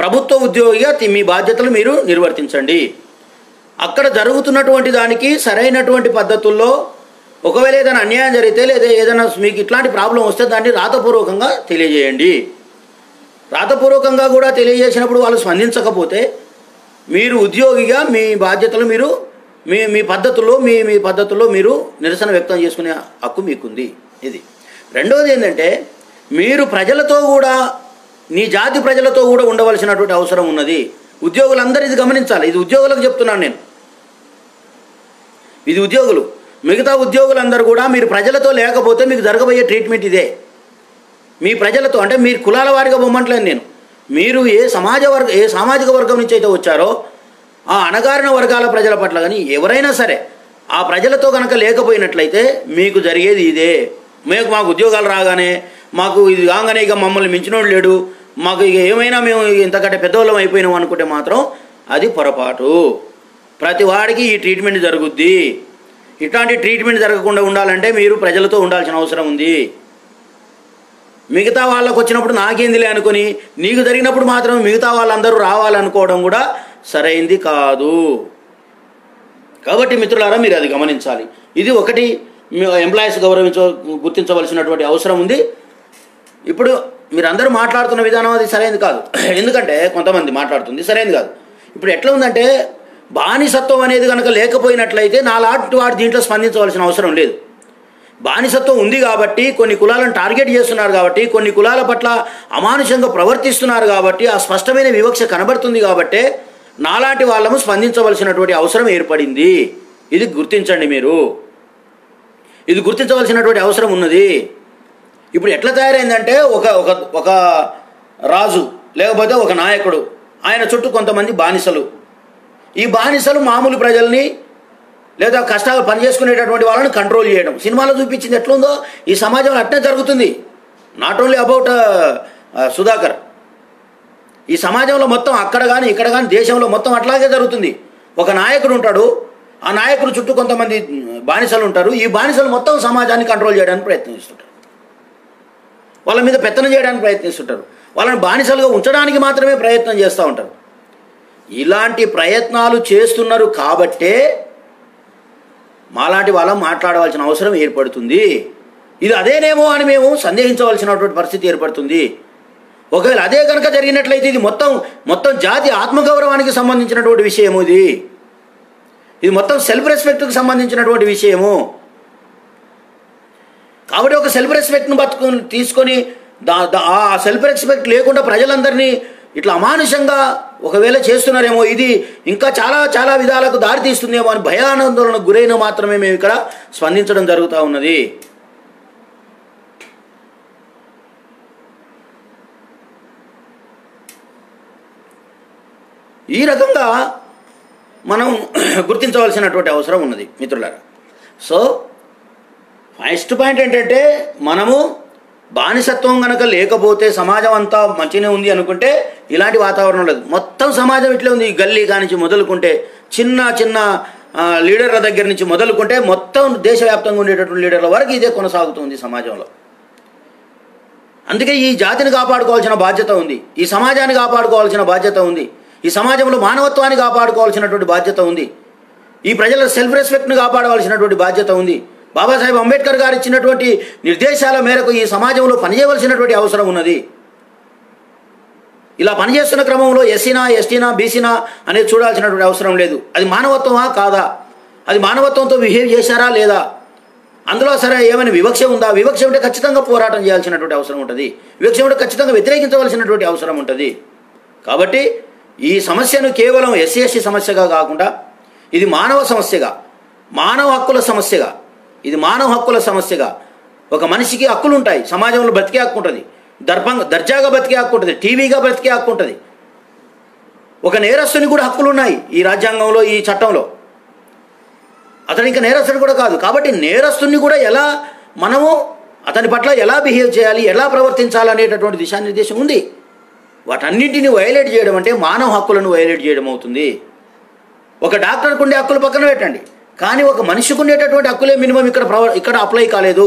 ప్రభుత్వ ఉద్యోగిగా మీ బాధ్యతలు మీరు నిర్వర్తించండి. అక్కడ జరుగుతున్నటువంటి దానికి సరైనటువంటి పద్ధతుల్లో ఒకవేళ ఏదైనా అన్యాయం జరిగితే లేదా ఏదైనా మీకు ఇట్లాంటి ప్రాబ్లం వస్తే దాన్ని రాతపూర్వకంగా తెలియజేయండి. రాతపూర్వకంగా కూడా తెలియజేసినప్పుడు వాళ్ళు స్పందించకపోతే మీరు ఉద్యోగిగా మీ బాధ్యతలు మీరు మీ పద్ధతుల్లో మీరు నిరసన వ్యక్తం చేసుకునే హక్కు మీకుంది. ఇది. రెండవది ఏంటంటే, మీరు ప్రజలతో కూడా, నీ జాతి ప్రజలతో కూడా ఉండవలసినటువంటి అవసరం ఉన్నది. ఉద్యోగులందరూ ఇది గమనించాలి. ఇది ఉద్యోగులకు చెప్తున్నాను నేను. ఇది ఉద్యోగులు, మిగతా ఉద్యోగులందరూ కూడా మీరు ప్రజలతో లేకపోతే మీకు జరగబోయే ట్రీట్మెంట్ ఇదే. మీ ప్రజలతో అంటే మీరు కులాల వారిగా బొమ్మంటలేను నేను. మీరు ఏ సామాజిక వర్గం నుంచి అయితే వచ్చారో ఆ అణగారిన వర్గాల ప్రజల పట్ల కానీ ఎవరైనా సరే ఆ ప్రజలతో కనుక లేకపోయినట్లయితే మీకు జరిగేది ఇదే. మాకు ఉద్యోగాలు రాగానే మాకు ఇది కాగానే ఇక మమ్మల్ని మించినోడు లేడు, మాకు ఇక ఏమైనా మేము ఇంతకంటే పెద్దవాళ్ళం అయిపోయినాం అనుకుంటే మాత్రం అది పొరపాటు. ప్రతి వాడికి ఈ ట్రీట్మెంట్ జరుగుద్ది. ఇట్లాంటి ట్రీట్మెంట్ జరగకుండా ఉండాలంటే మీరు ప్రజలతో ఉండాల్సిన అవసరం ఉంది. మిగతా వాళ్ళకు వచ్చినప్పుడు నాకేందిలే అనుకొని నీకు జరిగినప్పుడు మాత్రం మిగతా వాళ్ళందరూ రావాలనుకోవడం కూడా సరైంది కాదు. కాబట్టి మిత్రులారా, మీరు అది గమనించాలి. ఇది ఒకటి ఎంప్లాయీస్ గుర్తించవలసినటువంటి అవసరం ఉంది. ఇప్పుడు మీరందరూ మాట్లాడుతున్న విధానం అది సరైనది కాదు. ఎందుకంటే కొంతమంది మాట్లాడుతుంది సరైనది కాదు. ఇప్పుడు ఎట్లా ఉందంటే, బానిసత్వం అనేది కనుక లేకపోయినట్లయితే నాలాంటి వాడు దీంట్లో స్పందించవలసిన అవసరం లేదు. బానిసత్వం ఉంది కాబట్టి, కొన్ని కులాలను టార్గెట్ చేస్తున్నారు కాబట్టి, కొన్ని కులాల పట్ల అమానుషంగా ప్రవర్తిస్తున్నారు కాబట్టి, ఆ స్పష్టమైన వివక్ష కనబడుతుంది కాబట్టి నాలాంటి వాళ్ళము స్పందించవలసినటువంటి అవసరం ఏర్పడింది. ఇది గుర్తించండి. మీరు ఇది గుర్తించవలసినటువంటి అవసరం ఉన్నది. ఇప్పుడు ఎట్లా తయారైందంటే, ఒక రాజు లేకపోతే ఒక నాయకుడు, ఆయన చుట్టూ కొంతమంది బానిసలు. ఈ బానిసలు మామూలు ప్రజల్ని లేదా కష్టాలు పనిచేసుకునేటటువంటి వాళ్ళని కంట్రోల్ చేయడం. సినిమాలో చూపించింది ఎట్లుందో ఈ సమాజంలో అట్నే జరుగుతుంది. Not only about Sudhakar. ఈ సమాజంలో మొత్తం అక్కడ కానీ ఇక్కడ కానీ దేశంలో మొత్తం అట్లాగే జరుగుతుంది. ఒక నాయకుడు ఉంటాడు, ఆ నాయకుడు చుట్టూ కొంతమంది బానిసలు ఉంటారు. ఈ బానిసలు మొత్తం సమాజాన్ని కంట్రోల్ చేయడానికి ప్రయత్నిస్తుంటారు, వాళ్ళ మీద పెత్తనం చేయడానికి ప్రయత్నిస్తుంటారు, వాళ్ళని బానిసలుగా ఉంచడానికి మాత్రమే ప్రయత్నం చేస్తూ ఉంటారు. ఇలాంటి ప్రయత్నాలు చేస్తున్నారు కాబట్టే మాలాంటి వాళ్ళం మాట్లాడవలసిన అవసరం ఏర్పడుతుంది. ఇది అదేనేమో అని మేము సందేహించవలసినటువంటి పరిస్థితి ఏర్పడుతుంది. ఒకవేళ అదే కనుక జరిగినట్లయితే ఇది మొత్తం జాతి ఆత్మగౌరవానికి సంబంధించినటువంటి విషయము. ఇది మొత్తం సెల్ఫ్ రెస్పెక్ట్కి సంబంధించినటువంటి విషయము. కాబట్టి ఒక సెల్ఫ్ రెస్పెక్ట్ను తీసుకొని ఆ సెల్ఫ్ రెస్పెక్ట్ లేకుండా ప్రజలందరినీ ఇట్లా అమానుషంగా ఒకవేళ చేస్తున్నారేమో, ఇది ఇంకా చాలా చాలా విధాలకు దారితీస్తుందేమో అని భయాందోళనకు గురైన మాత్రమే మేము ఇక్కడ స్పందించడం జరుగుతూ ఉన్నది. ఈ రకంగా మనం గుర్తించవలసినటువంటి అవసరం ఉన్నది మిత్రులారా. సో ఫస్ట్ పాయింట్ ఏంటంటే, మనము బానిసత్వం కనుక లేకపోతే సమాజం అంతా మంచిగానే ఉంది అనుకుంటే ఇలాంటి వాతావరణం లేదు. మొత్తం సమాజం ఇట్లే ఉంది. గల్లీ కానించి మొదలుకుంటే చిన్న చిన్న లీడర్ల దగ్గర నుంచి మొదలుకుంటే మొత్తం దేశవ్యాప్తంగా ఉండేటటువంటి లీడర్ల వరకు ఇదే కొనసాగుతుంది సమాజంలో. అందుకే ఈ జాతిని కాపాడుకోవాల్సిన బాధ్యత ఉంది, ఈ సమాజాన్ని కాపాడుకోవాల్సిన బాధ్యత ఉంది, ఈ సమాజంలో మానవత్వాన్ని కాపాడుకోవాల్సినటువంటి బాధ్యత ఉంది, ఈ ప్రజల సెల్ఫ్ రెస్పెక్ట్ని కాపాడవలసినటువంటి బాధ్యత ఉంది. బాబాసాహెబ్ అంబేద్కర్ గారు ఇచ్చినటువంటి నిర్దేశాల మేరకు ఈ సమాజంలో పనిచేయవలసినటువంటి అవసరం ఉన్నది. ఇలా పనిచేస్తున్న క్రమంలో ఎస్సీనా ఎస్టీనా బీసీనా అనేది చూడాల్సినటువంటి అవసరం లేదు. అది మానవత్వమా కాదా, అది మానవత్వంతో బిహేవ్ చేశారా లేదా, అందులో సరే ఏమైనా వివక్ష ఉందా, వివక్ష ఉంటే ఖచ్చితంగా పోరాటం చేయాల్సినటువంటి అవసరం ఉంటుంది, వివక్ష ఉంటే ఖచ్చితంగా వ్యతిరేకించవలసినటువంటి అవసరం ఉంటుంది. కాబట్టి ఈ సమస్యను కేవలం ఎస్సీ ఎస్టీ సమస్యగా కాకుండా ఇది మానవ సమస్యగా, మానవ హక్కుల సమస్యగా, ఇది మానవ హక్కుల సమస్యగా, ఒక మనిషికి హక్కులు ఉంటాయి, సమాజంలో బ్రతికే హక్కు ఉంటుంది, దర్జాగా బ్రతికే హక్కు ఉంటుంది, టీవీగా బ్రతికే హక్కు ఉంటుంది. ఒక నేరస్తుని కూడా హక్కులు ఉన్నాయి ఈ రాజ్యాంగంలో, ఈ చట్టంలో. అతను ఇంకా నేరస్తుడు కూడా కాదు. కాబట్టి నేరస్తుని కూడా ఎలా మనము అతని పట్ల ఎలా బిహేవ్ చేయాలి, ఎలా ప్రవర్తించాలి అనేటటువంటి దిశానిర్దేశం ఉంది. వాటన్నింటినీ వైలేట్ చేయడం అంటే మానవ హక్కులను వైలేట్ చేయడం అవుతుంది. ఒక డాక్టర్కు ఉండే హక్కులు పక్కన పెట్టండి, కానీ ఒక మనిషికి ఉండేటటువంటి హక్కులే మినిమం ఇక్కడ అప్లై కాలేదు.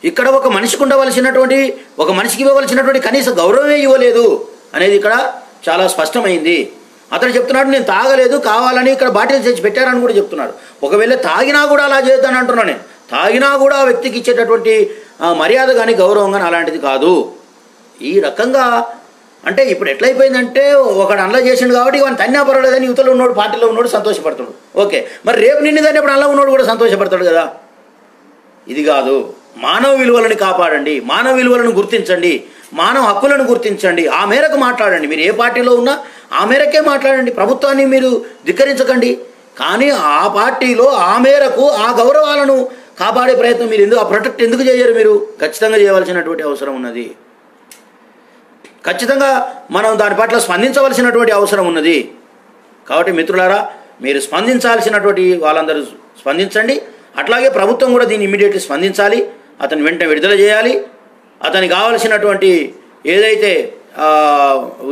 ఇక్కడ ఒక మనిషికి ఉండవలసినటువంటి, ఒక మనిషికి ఇవ్వవలసినటువంటి కనీస గౌరవమే ఇవ్వలేదు అనేది ఇక్కడ చాలా స్పష్టమైంది. అతను చెప్తున్నాడు, నేను తాగలేదు, కావాలని ఇక్కడ బాటిల్ తెచ్చి పెట్టారని కూడా చెప్తున్నాడు. ఒకవేళ తాగినా కూడా అలా చేద్దాని అంటున్నాను నేను. తాగినా కూడా ఆ వ్యక్తికి ఇచ్చేటటువంటి మర్యాద కానీ గౌరవం కానీ అలాంటిది కాదు. ఈ రకంగా అంటే ఇప్పుడు ఎట్లయిపోయిందంటే, ఒకడు అన్లా చేసిండు కాబట్టి వాడిని తన్నా పర్వాలేదని యువతలో ఉన్నాడు, పార్టీలో ఉన్నాడు సంతోషపడుతాడు. ఓకే, మరి రేపు నిన్ను తన్నప్పుడు అలా ఉన్నాడు కూడా సంతోషపడతాడు కదా. ఇది కాదు. మానవ విలువలను కాపాడండి, మానవ విలువలను గుర్తించండి, మానవ హక్కులను గుర్తించండి, ఆ మేరకు మాట్లాడండి. మీరు ఏ పార్టీలో ఉన్నా ఆ మేరకే మాట్లాడండి. ప్రభుత్వాన్ని మీరు ధిక్కరించకండి, కానీ ఆ పార్టీలో ఆ మేరకు ఆ గౌరవాలను కాపాడే ప్రయత్నం మీరు ఆ ప్రొటెక్ట్ ఎందుకు చేయరు? మీరు ఖచ్చితంగా చేయవలసినటువంటి అవసరం ఉన్నది. ఖచ్చితంగా మనం దాని పట్ల స్పందించవలసినటువంటి అవసరం ఉన్నది. కాబట్టి మిత్రులారా, మీరు స్పందించాల్సినటువంటి వాళ్ళందరూ స్పందించండి. అట్లాగే ప్రభుత్వం కూడా దీన్ని ఇమ్మీడియట్లీ స్పందించాలి, అతను వెంటనే విడుదల చేయాలి. అతనికి కావాల్సినటువంటి ఏదైతే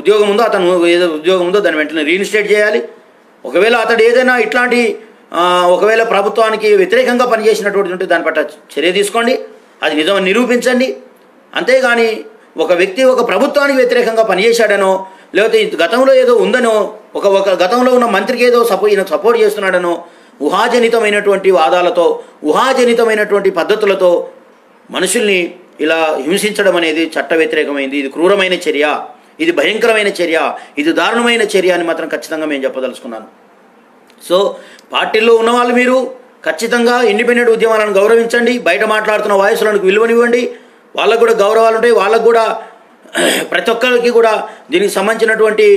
ఉద్యోగం ఉందో, అతను ఏదో ఉద్యోగం ఉందో దాన్ని వెంటనే రీఇన్స్టేట్ చేయాలి. ఒకవేళ అతడు ఏదైనా ఇట్లాంటి ఒకవేళ ప్రభుత్వానికి వ్యతిరేకంగా పనిచేసినటువంటి ఉంటే దాని పట్ల చర్య తీసుకోండి, అది నిజమని నిరూపించండి. అంతేగాని ఒక వ్యక్తి ఒక ప్రభుత్వానికి వ్యతిరేకంగా పనిచేశాడనో, లేకపోతే గతంలో ఏదో ఉందనో, ఒక గతంలో ఉన్న మంత్రికి ఏదో సపోర్ట్ చేస్తున్నాడనో, ఊహాజనితమైనటువంటి వాదాలతో, ఊహాజనితమైనటువంటి పద్ధతులతో మనుషుల్ని ఇలా హింసించడం అనేది చట్ట వ్యతిరేకమైంది. ఇది క్రూరమైన చర్య, ఇది భయంకరమైన చర్య, ఇది దారుణమైన చర్య అని మాత్రం ఖచ్చితంగా మేము చెప్పదలుచుకున్నాను. సో పార్టీల్లో ఉన్నవాళ్ళు మీరు ఖచ్చితంగా ఇండిపెండెంట్ ఉద్యమాలను గౌరవించండి. బయట మాట్లాడుతున్న వాయిస్లకు విలువనివ్వండి. వాళ్ళకు కూడా గౌరవాలు ఉంటాయి. వాళ్ళకు కూడా ప్రతి ఒక్కరికి కూడా దీనికి సంబంధించినటువంటి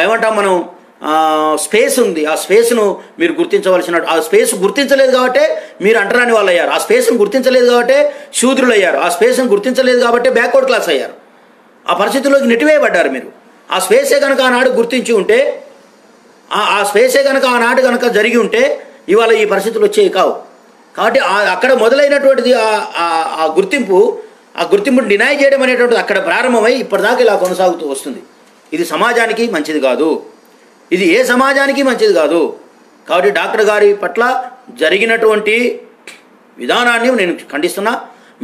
ఏమంటాం మనం స్పేస్ ఉంది. ఆ స్పేస్ను మీరు గుర్తించవలసిన, ఆ స్పేస్ గుర్తించలేదు కాబట్టి మీరు అంటరాని వాళ్ళు అయ్యారు. ఆ స్పేస్ను గుర్తించలేదు కాబట్టి శూద్రులు అయ్యారు. ఆ స్పేస్ను గుర్తించలేదు కాబట్టి బ్యాక్వర్డ్ క్లాస్ అయ్యారు. ఆ పరిస్థితుల్లోకి నెట్టివేయబడ్డారు మీరు. ఆ స్పేసే కనుక ఆనాడు గుర్తించి ఉంటే, ఆ స్పేసే కనుక ఆనాడు కనుక జరిగి ఉంటే ఇవాళ ఈ పరిస్థితులు వచ్చేవి కావు. కాబట్టి అక్కడ మొదలైనటువంటిది ఆ గుర్తింపుని డినై చేయడం అనేటువంటిది అక్కడ ప్రారంభమై ఇప్పటిదాకా ఇలా కొనసాగుతూ వస్తుంది. ఇది సమాజానికి మంచిది కాదు. ఇది ఏ సమాజానికి మంచిది కాదు. కాబట్టి డాక్టర్ గారి పట్ల జరిగినటువంటి విధానాన్ని నేను ఖండిస్తున్నా.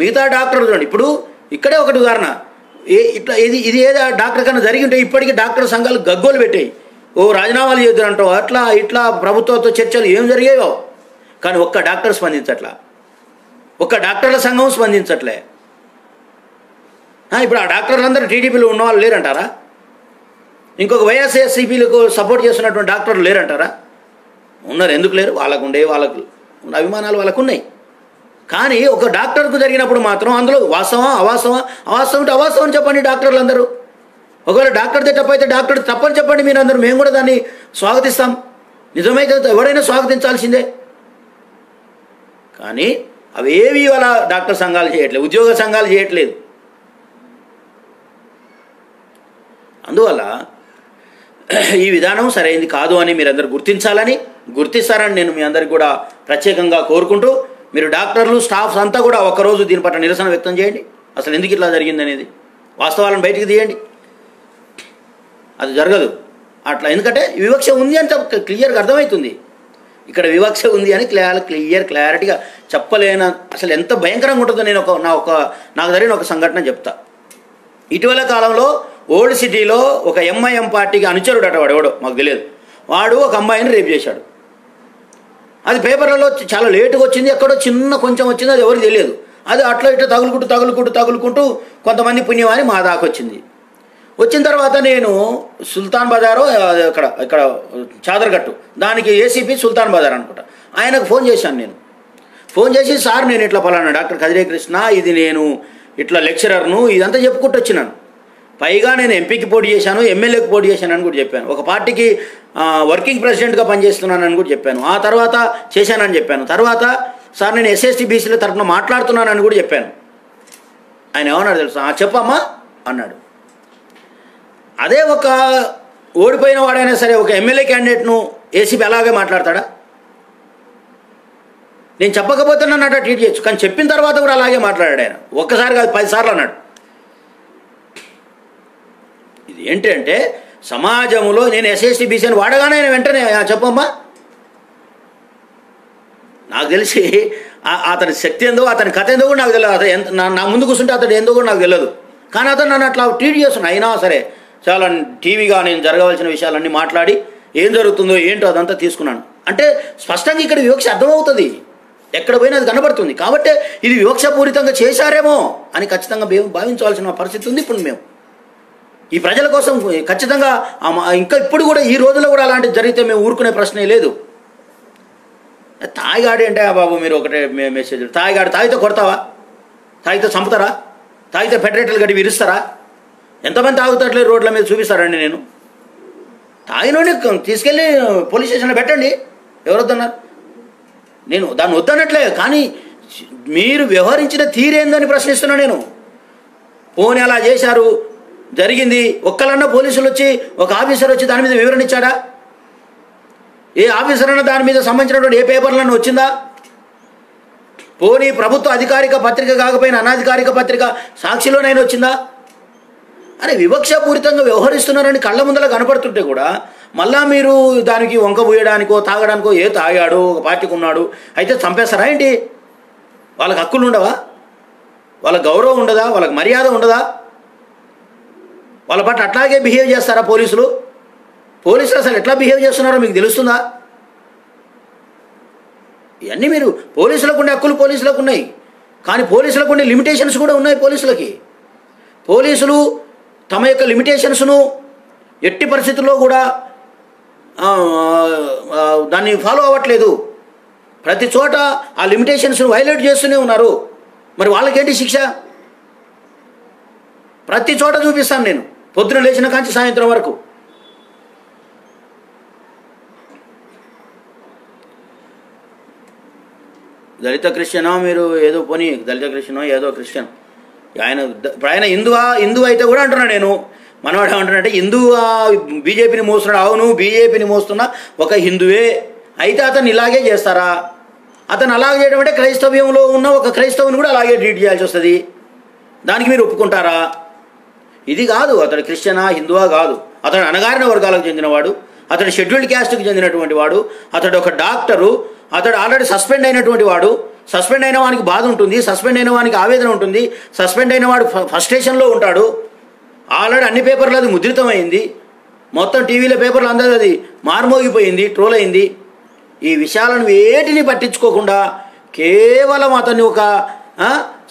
మిగతా డాక్టర్లు చూడండి, ఇప్పుడు ఇక్కడే ఒకటి ఉదాహరణ, ఇది ఏదో డాక్టర్ కన్నా జరిగి ఉంటే ఇప్పటికీ డాక్టర్ సంఘాలు గగ్గోలు పెట్టాయి. ఓ రాజీనామాలు చేద్దారంటావు, అట్లా ఇట్లా ప్రభుత్వంతో చర్చలు ఏం జరిగాయో. కానీ ఒక్క డాక్టర్ స్పందించట్లా, ఒక్క డాక్టర్ల సంఘం స్పందించట్లే. ఇప్పుడు ఆ డాక్టర్లందరూ టీడీపీలో ఉన్నవాళ్ళు లేరంటారా? ఇంకొక వైఎస్ఆర్సీపీలకు సపోర్ట్ చేస్తున్నటువంటి డాక్టర్లు లేరంటారా? ఉన్నారు. ఎందుకు లేరు? వాళ్ళకు ఉన్న అభిమానాలు వాళ్ళకు ఉన్నాయి. కానీ ఒక డాక్టర్కు జరిగినప్పుడు మాత్రం అందులో వాస్తవం అవాస్తవం ఉంటే అవాస్తవం చెప్పండి డాక్టర్లు అందరూ. ఒకవేళ డాక్టర్ తప్పైతే డాక్టర్ తప్పని చెప్పండి మీరు అందరూ. మేము కూడా దాన్ని స్వాగతిస్తాం. నిజమైతే ఎవరైనా స్వాగతించాల్సిందే. కానీ అవేవి వాళ్ళ డాక్టర్ సంఘాలు చేయట్లేదు, ఉద్యోగ సంఘాలు చేయట్లేదు. అందువల్ల ఈ విధానం సరైనది కాదు అని మీరందరూ గుర్తిస్తారని నేను మీ అందరికి కూడా ప్రత్యేకంగా కోరుకుంటూ, మీరు డాక్టర్లు స్టాఫ్స్ అంతా కూడా ఒక్కరోజు దీని పట్ల నిరసన వ్యక్తం చేయండి. అసలు ఎందుకు ఇట్లా జరిగింది అనేది వాస్తవాలను బయటికి తీయండి. అది జరగదు అట్లా. ఎందుకంటే వివక్ష ఉంది అని క్లియర్గా అర్థమవుతుంది. ఇక్కడ వివక్ష ఉంది అని క్లారిటీగా చెప్పలేను. అసలు ఎంత భయంకరంగా ఉంటుందో నేను నాకు జరిగిన ఒక సంఘటన చెప్తా. ఇటీవల కాలంలో ఓల్డ్ సిటీలో ఒక ఎంఐఎం పార్టీకి అనుచరుడు అట, వాడు ఎవడో మాకు తెలియదు, వాడు ఒక అమ్మాయిని రేప్ చేశాడు. అది పేపర్లలో చాలా లేటుగా వచ్చింది, ఎక్కడో చిన్న కొంచెం వచ్చింది, అది ఎవరికి తెలియదు. అది అట్లా ఇట్లా తగులుకుంటూ కొంతమంది పుణ్యమని మా దాకా వచ్చింది. వచ్చిన తర్వాత నేను సుల్తాన్ బజారు ఇక్కడ చాదర్గట్టు, దానికి ఏసీపీ సుల్తాన్ బజార్ అనుకుంటా, ఆయనకు ఫోన్ చేశాను. నేను ఫోన్ చేసి, సార్ నేను ఇట్లా పలానా డాక్టర్ కదిరే కృష్ణ, ఇది నేను ఇట్లా లెక్చరర్ను, ఇదంతా చెప్పుకుంటూ వచ్చినాను. పైగా నేను ఎంపీకి పోటీ చేశాను, ఎమ్మెల్యేకి పోటీ చేశాను అని కూడా చెప్పాను. ఒక పార్టీకి వర్కింగ్ ప్రెసిడెంట్గా పనిచేస్తున్నానని కూడా చెప్పాను. ఆ తర్వాత చేశానని చెప్పాను. తర్వాత సార్ నేను ఎస్ఎస్టీ బీసీల తరఫున మాట్లాడుతున్నానని కూడా చెప్పాను. ఆయన ఏమన్నాడు తెలుసా? చెప్పమ్మా అన్నాడు. అదే ఒక ఓడిపోయిన వాడైనా సరే ఒక ఎమ్మెల్యే క్యాండిడేట్ను ఏసీపీ అలాగే మాట్లాడతాడా? నేను చెప్పకపోతే నన్ను అట్లా ట్రీట్ చేయొచ్చు, కానీ చెప్పిన తర్వాత కూడా అలాగే మాట్లాడాడు ఆయన. ఒక్కసారి కాదు 10 సార్లు అన్నాడు. ఇది ఏంటంటే సమాజంలో నేను ఎస్ఎస్టీ బీసీ అని వాడగానే ఆయన వెంటనే చెప్పమ్మా. నాకు తెలిసి అతని శక్తి ఏందో, అతని కథ ఏందో కూడా నాకు తెలియదు. అతను నా ముందు కూర్చుంటే అతడు ఏందో కూడా నాకు తెలియదు. కానీ అతను నన్ను అట్లా ట్రీట్ చేస్తున్నాను. అయినా సరే చాలా టీవీగా నేను జరగవలసిన విషయాలన్నీ మాట్లాడి ఏం జరుగుతుందో ఏంటో అదంతా తీసుకున్నాను. అంటే స్పష్టంగా ఇక్కడ వివక్ష అర్థమవుతుంది, ఎక్కడ పోయినా అది కనబడుతుంది. కాబట్టి ఇది వివక్షపూరితంగా చేశారేమో అని ఖచ్చితంగా భావించవలసిన పరిస్థితి ఉంది. ఇప్పుడు మేము ఈ ప్రజల కోసం ఖచ్చితంగా ఇంకా ఇప్పుడు కూడా ఈ రోజుల్లో కూడా అలాంటివి జరిగితే మేము ఊరుకునే ప్రశ్నే లేదు. తాయిగాడి అంటే బాబు మీరు ఒకటే మెసేజ్, తాగితే కొడతావా? తాగితే చంపుతారా? తాగితే ఫెడరేటర్లు గట్టి విరుస్తారా? ఎంతమంది తాగుతాట్లేదు రోడ్ల మీద చూపిస్తారండి. నేను తాగినోని తీసుకెళ్ళి పోలీస్ స్టేషన్లో పెట్టండి, ఎవరు వద్దన్నారు? నేను దాన్ని వద్దన్నట్లే, కానీ మీరు వ్యవహరించిన తీరేందని ప్రశ్నిస్తున్నా నేను. పోనీ అలా చేశారు, జరిగింది, ఒక్కలన్నా పోలీసులు వచ్చి ఒక ఆఫీసర్ వచ్చి దాని మీద వివరణ ఇచ్చాడా? ఏ ఆఫీసర్ అన్నా దాని మీద సంబంధించినటువంటి ఏ పేపర్లన్నా వచ్చిందా? పోనీ ప్రభుత్వ అధికారిక పత్రిక కాకపోయినా అనధికారిక పత్రిక సాక్షిలోనైనా వచ్చిందా? అరే వివక్షపూరితంగా వ్యవహరిస్తున్నారని కళ్ళ ముందర కనపడుతుంటే కూడా మళ్ళా మీరు దానికి వంక పూయడానికో తాగడానికో, ఏ తాగాడు ఒక పార్టీకి ఉన్నాడు అయితే చంపేస్తారా ఏంటి? వాళ్ళకి హక్కులు ఉండవా? వాళ్ళకి గౌరవం ఉండదా? వాళ్ళకి మర్యాద ఉండదా? వాళ్ళ పట్ల అట్లాగే బిహేవ్ చేస్తారా పోలీసులు? పోలీసులు అసలు ఎట్లా బిహేవ్ చేస్తున్నారో మీకు తెలుస్తుందా? ఇవన్నీ మీరు పోలీసులకు ఉండే హక్కులు పోలీసులకు ఉన్నాయి, కానీ పోలీసులకు ఉండే లిమిటేషన్స్ కూడా ఉన్నాయి పోలీసులకి. పోలీసులు తమ యొక్క లిమిటేషన్స్ను ఎట్టి పరిస్థితుల్లో కూడా దాన్ని ఫాలో అవ్వట్లేదు. ప్రతి చోట ఆ లిమిటేషన్స్ను వైలేట్ చేస్తూనే ఉన్నారు. మరి వాళ్ళకేంటి శిక్ష? ప్రతి చోట చూపిస్తాను నేను, పొద్దున లేచిన కాంచి సాయంత్రం వరకు. దళిత క్రిస్టియనా మీరు ఏదో పోనీ, దళిత క్రిస్టియనో ఏదో క్రిస్టియన్ ఆయన హిందూ అయితే కూడా అంటున్నాడు. నేను మనవాడు ఏమంటున్నాడంటే హిందువా బీజేపీని మోస్తున్నాడు. అవును, బీజేపీని మోస్తున్న ఒక హిందువే. అయితే అతను ఇలాగే చేస్తారా? అతను అలాగే చేయడం అంటే క్రైస్తవ్యంలో ఉన్న ఒక క్రైస్తవుని కూడా అలాగే ట్రీట్ చేయాల్సి వస్తుంది. దానికి మీరు ఒప్పుకుంటారా? ఇది కాదు, అతడు క్రిస్టియనా హిందువా కాదు, అతడు అణగారిన వర్గాలకు చెందినవాడు, అతడు షెడ్యూల్డ్ క్యాస్ట్కి చెందినటువంటి వాడు, అతడు ఒక డాక్టరు, అతడు ఆల్రెడీ సస్పెండ్ అయినటువంటి వాడు. సస్పెండ్ అయిన వానికి బాధ ఉంటుంది, సస్పెండ్ అయిన వానికి ఆవేదన ఉంటుంది, సస్పెండ్ అయిన వాడు ఫ్రస్ట్రేషన్లో ఉంటాడు. ఆల్రెడీ అన్ని పేపర్లు అది ముద్రితమైంది, మొత్తం టీవీలో పేపర్లు అందరూ అది మార్మోగిపోయింది, ట్రోల్ అయింది. ఈ విషయాలను వేటిని పట్టించుకోకుండా కేవలం అతన్ని ఒక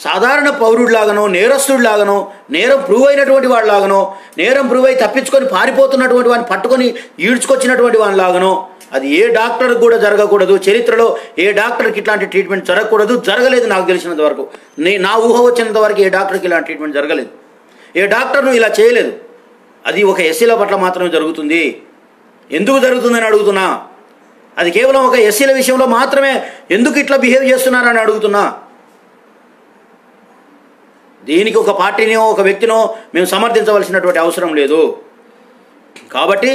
సాధారణ పౌరుడిలాగానో, నేరస్తుడిలాగానో, నేరం ప్రూవ్ అయినటువంటి వాడిలాగానో, నేరం ప్రూవ్ అయి తప్పించుకొని పారిపోతున్నటువంటి వాడిని పట్టుకొని ఈడ్చుకొచ్చినటువంటి వాడిలాగానో, అది ఏ డాక్టర్కి కూడా జరగకూడదు. చరిత్రలో ఏ డాక్టర్కి ఇట్లాంటి ట్రీట్మెంట్ జరగకూడదు, జరగలేదు నాకు తెలిసినంత వరకు. నా ఊహ వచ్చినంత వరకు ఏ డాక్టర్కి ఇలాంటి ట్రీట్మెంట్ జరగలేదు, ఏ డాక్టర్ను ఇలా చేయలేదు. అది ఒక ఎస్సీల పట్ల మాత్రమే జరుగుతుంది. ఎందుకు జరుగుతుందని అడుగుతున్నా. అది కేవలం ఒక ఎస్సీల విషయంలో మాత్రమే ఎందుకు ఇట్లా బిహేవ్ చేస్తున్నారని అడుగుతున్నా. దీనికి ఒక పార్టీనో ఒక వ్యక్తినో మేము సమర్థించవలసినటువంటి అవసరం లేదు. కాబట్టి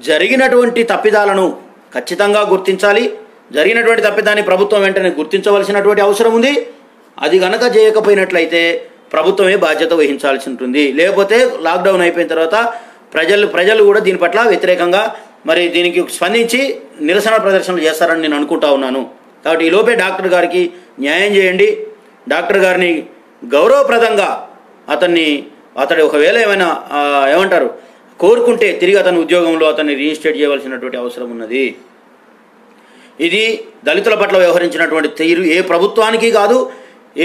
జరిగినటువంటి తప్పిదాలను ఖచ్చితంగా గుర్తించాలి. జరిగినటువంటి తప్పిదాన్ని ప్రభుత్వం వెంటనే గుర్తించవలసినటువంటి అవసరం ఉంది. అది గనక చేయకపోయినట్లయితే ప్రభుత్వమే బాధ్యత వహించాల్సి ఉంటుంది. లేకపోతే లాక్డౌన్ అయిపోయిన తర్వాత ప్రజలు కూడా దీని పట్ల వ్యతిరేకంగా మరి దీనికి స్పందించి నిరసన ప్రదర్శనలు చేస్తారని నేను అనుకుంటా ఉన్నాను. కాబట్టి ఈలోపే డాక్టర్ గారికి న్యాయం చేయండి. డాక్టర్ గారిని గౌరవప్రదంగా అతడు ఒకవేళ ఏమంటారు కోరుకుంటే తిరిగి అతని ఉద్యోగంలో అతన్ని రీఇన్స్టేట్ చేయవలసినటువంటి అవసరం ఉన్నది. ఇది దళితుల పట్ల వ్యవహరించినటువంటి తీరు ఏ ప్రభుత్వానికి కాదు,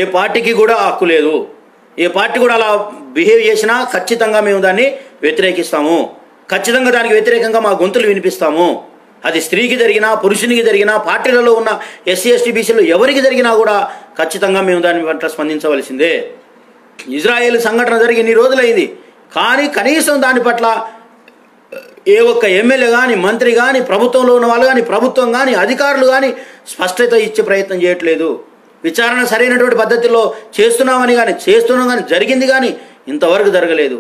ఏ పార్టీకి కూడా హక్కు లేదు. ఏ పార్టీ కూడా అలా బిహేవ్ చేసినా ఖచ్చితంగా మేము దాన్ని వ్యతిరేకిస్తాము. ఖచ్చితంగా దానికి వ్యతిరేకంగా మా గొంతులు వినిపిస్తాము. అది స్త్రీకి జరిగినా, పురుషునికి జరిగినా, పార్టీలలో ఉన్న ఎస్సీ ఎస్టీ బీసీలు ఎవరికి జరిగినా కూడా ఖచ్చితంగా మేము దాని పట్ల స్పందించవలసిందే. ఇజ్రాయేల్ సంఘటన జరిగి ఇన్ని రోజులైంది, కానీ కనీసం దాని పట్ల ఏ ఒక్క ఎమ్మెల్యే కానీ, మంత్రి కానీ, ప్రభుత్వంలో ఉన్న వాళ్ళు కానీ, ప్రభుత్వం కానీ, అధికారులు కానీ స్పష్టత ఇచ్చే ప్రయత్నం చేయట్లేదు. విచారణ సరైనటువంటి పద్ధతిలో చేస్తున్నాం కానీ జరిగింది కానీ ఇంతవరకు జరగలేదు.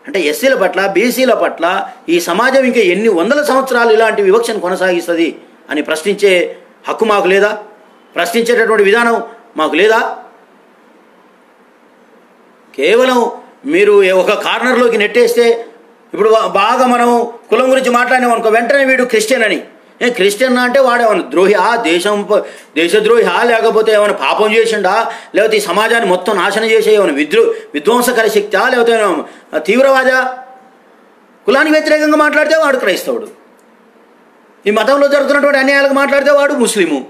అంటే ఎస్సీల పట్ల, బీసీల పట్ల ఈ సమాజం ఇంకా ఎన్ని వందల సంవత్సరాలు ఇలాంటి వివక్షను కొనసాగిస్తుంది అని ప్రశ్నించే హక్కు మాకు లేదా? ప్రశ్నించేటటువంటి విధానం మాకు లేదా? కేవలం మీరు ఒక కార్నర్లోకి నెట్టేస్తే, ఇప్పుడు బాగా మనం కులం గురించి మాట్లాడినాం అనుకో, వెంటనే వీడు క్రిస్టియన్ అని. క్రిస్టియన్ అంటే వాడేమన్నా ద్రోహి, దేశద్రోహి, లేకపోతే ఏమైనా పాపం చేసిండా, లేకపోతే ఈ సమాజాన్ని మొత్తం నాశనం చేసే ఏమైనా విధ్వంసకర శక్తి, లేకపోతే తీవ్రవాద? కులానికి వ్యతిరేకంగా మాట్లాడితే వాడు క్రైస్తవుడు, ఈ మతంలో జరుగుతున్నటువంటి అన్యాయాలకు మాట్లాడితే వాడు ముస్లిము.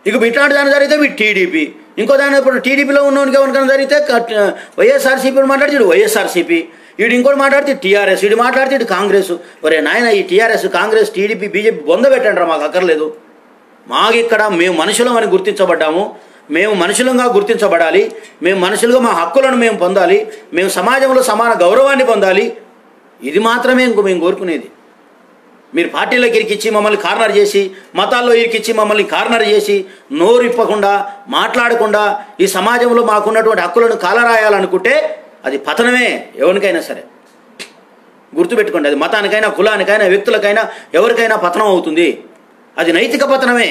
ఇక ఇట్లాంటి దాని జరిగితే వీడు టీడీపీ, ఇంకో దాని ఇప్పుడు టీడీపీలో ఉన్నవానికి ఎవరికైనా జరిగితే వైఎస్ఆర్సీపీ మాట్లాడితే వైఎస్ఆర్సీపీ, వీడు ఇంకోటి మాట్లాడితే టీఆర్ఎస్, వీడు మాట్లాడితే ఇటు కాంగ్రెస్. ఒరే నాయన, ఈ టీఆర్ఎస్, కాంగ్రెస్, టీడీపీ, బీజేపీ బొంద పెట్టండి, మాకు అక్కర్లేదు. మాకు ఇక్కడ మేము మనుషులం అని గుర్తించబడ్డాము, మేము మనుషులంగా గుర్తించబడాలి, మేము మనుషులుగా మా హక్కులను మేము పొందాలి, మేము సమాజంలో సమాన గౌరవాన్ని పొందాలి. ఇది మాత్రమే మేము కోరుకునేది. మీరు పార్టీలోకి ఇరికిచ్చి మమ్మల్ని కార్నర్ చేసి, మతాల్లో ఇరికిచ్చి మమ్మల్ని కార్నర్ చేసి, నోరు ఇప్పకుండా మాట్లాడకుండా ఈ సమాజంలో మాకున్నటువంటి హక్కులను కాలరాయాలనుకుంటే అది పతనమే. ఎవరికైనా సరే గుర్తుపెట్టుకోండి, అది మతానికైనా, కులానికైనా, వ్యక్తులకైనా, ఎవరికైనా పతనం అవుతుంది. అది నైతిక పతనమే.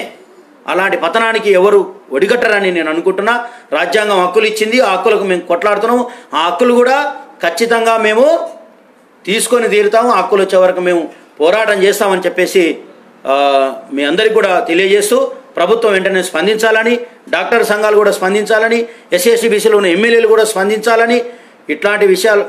అలాంటి పతనానికి ఎవరు ఒడిగట్టరని నేను అనుకుంటున్నా. రాజ్యాంగం హక్కులు ఇచ్చింది, ఆ హక్కులకు మేము కొట్లాడుతున్నాము. ఆ హక్కులు కూడా ఖచ్చితంగా మేము తీసుకొని తీరుతాము. ఆ హక్కులు వచ్చే వరకు మేము పోరాటం చేస్తామని చెప్పేసి మీ అందరికీ కూడా తెలియజేస్తూ, ప్రభుత్వం వెంటనే స్పందించాలని, డాక్టర్ సంఘాలు కూడా స్పందించాలని, ఎస్సీ ఎస్టీ బీసీలో ఉన్న ఎమ్మెల్యేలు కూడా స్పందించాలని, ఇట్లాంటి విషయాలు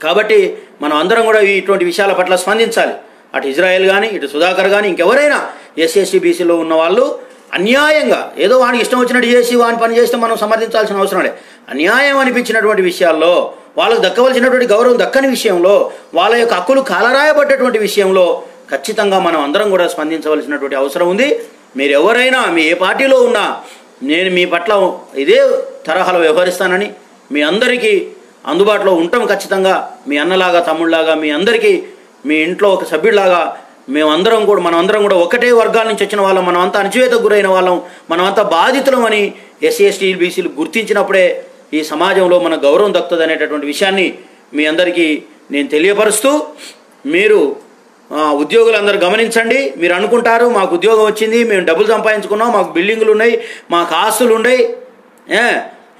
కాబట్టి మనం అందరం కూడా ఇటువంటి విషయాల పట్ల స్పందించాలి. అటు ఇజ్రాయెల్ కానీ, ఇటు సుధాకర్ కానీ, ఇంకెవరైనా ఎస్సీ బీసీలో ఉన్న వాళ్ళు అన్యాయంగా ఏదో వానికి ఇష్టం వచ్చినట్టు చేసి వాని పని చేస్తే మనం సమర్థించాల్సిన అవసరం లేదు. అన్యాయం అనిపించినటువంటి విషయాల్లో, వాళ్ళకు దక్కవలసినటువంటి గౌరవం దక్కని విషయంలో, వాళ్ళ యొక్క హక్కులు కాలరాయబడ్డటువంటి విషయంలో ఖచ్చితంగా మనం అందరం కూడా స్పందించవలసినటువంటి అవసరం ఉంది. మీరు ఎవరైనా మీ ఏ పార్టీలో ఉన్నా నేను మీ పట్ల ఇదే తరహాలో వ్యవహరిస్తానని, మీ అందరికీ అందుబాటులో ఉంటాం. ఖచ్చితంగా మీ అన్నలాగా, తమ్ముళ్ళలాగా, మీ అందరికీ మీ ఇంట్లో ఒక సభ్యుడిలాగా మనమందరం కూడా ఒకటే వర్గాల నుంచి వచ్చిన వాళ్ళం, మనమంతా అణచివేతకు గురైన వాళ్ళం, మనమంతా బాధితులం అని ఎస్సీ ఎస్టీ బీసీలు గుర్తించినప్పుడే ఈ సమాజంలో మన గౌరవం దక్కుతుంది అనేటటువంటి విషయాన్ని మీ అందరికీ నేను తెలియపరుస్తూ, మీరు ఉద్యోగులందరూ గమనించండి. మీరు అనుకుంటారు మాకు ఉద్యోగం వచ్చింది, మేము డబ్బులు సంపాదించుకున్నాం, మాకు బిల్డింగులు ఉన్నాయి, మాకు ఆస్తులు ఉన్నాయి,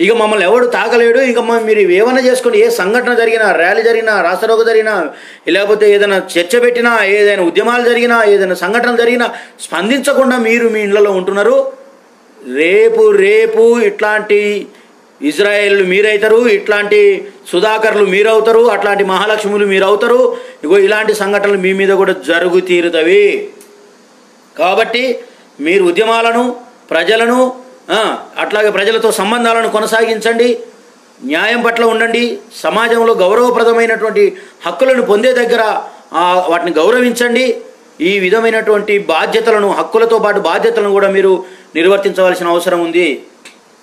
ఇక మమ్మల్ని ఎవడు తాకలేడు, ఇక మీరు ఏమైనా చేసుకోండి. ఏ సంఘటన జరిగినా, ర్యాలీ జరిగినా, రాస్తారోకో జరిగినా, లేకపోతే ఏదైనా చర్చ పెట్టినా, ఏదైనా ఉద్యమాలు జరిగినా, ఏదైనా సంఘటనలు జరిగినా స్పందించకుండా మీరు మీ ఇళ్లలో ఉంటున్నారు. రేపు ఇట్లాంటి ఇజ్రాయేల్ మీరవుతారు, ఇట్లాంటి సుధాకర్లు మీరవుతారు, అట్లాంటి మహాలక్ష్ములు మీరవుతారు. ఇగో ఇలాంటి సంఘటనలు మీ మీద కూడా జరుగు తీరుతవి. కాబట్టి మీరు ఉద్యమాలను, ప్రజలను, అట్లాగే ప్రజలతో సంబంధాలను కొనసాగించండి, న్యాయం పట్ల ఉండండి, సమాజంలో గౌరవప్రదమైనటువంటి హక్కులను పొందే దగ్గర వాటిని గౌరవించండి. ఈ విధమైనటువంటి బాధ్యతలను, హక్కులతో పాటు బాధ్యతలను కూడా మీరు నిర్వర్తించవలసిన అవసరం ఉంది.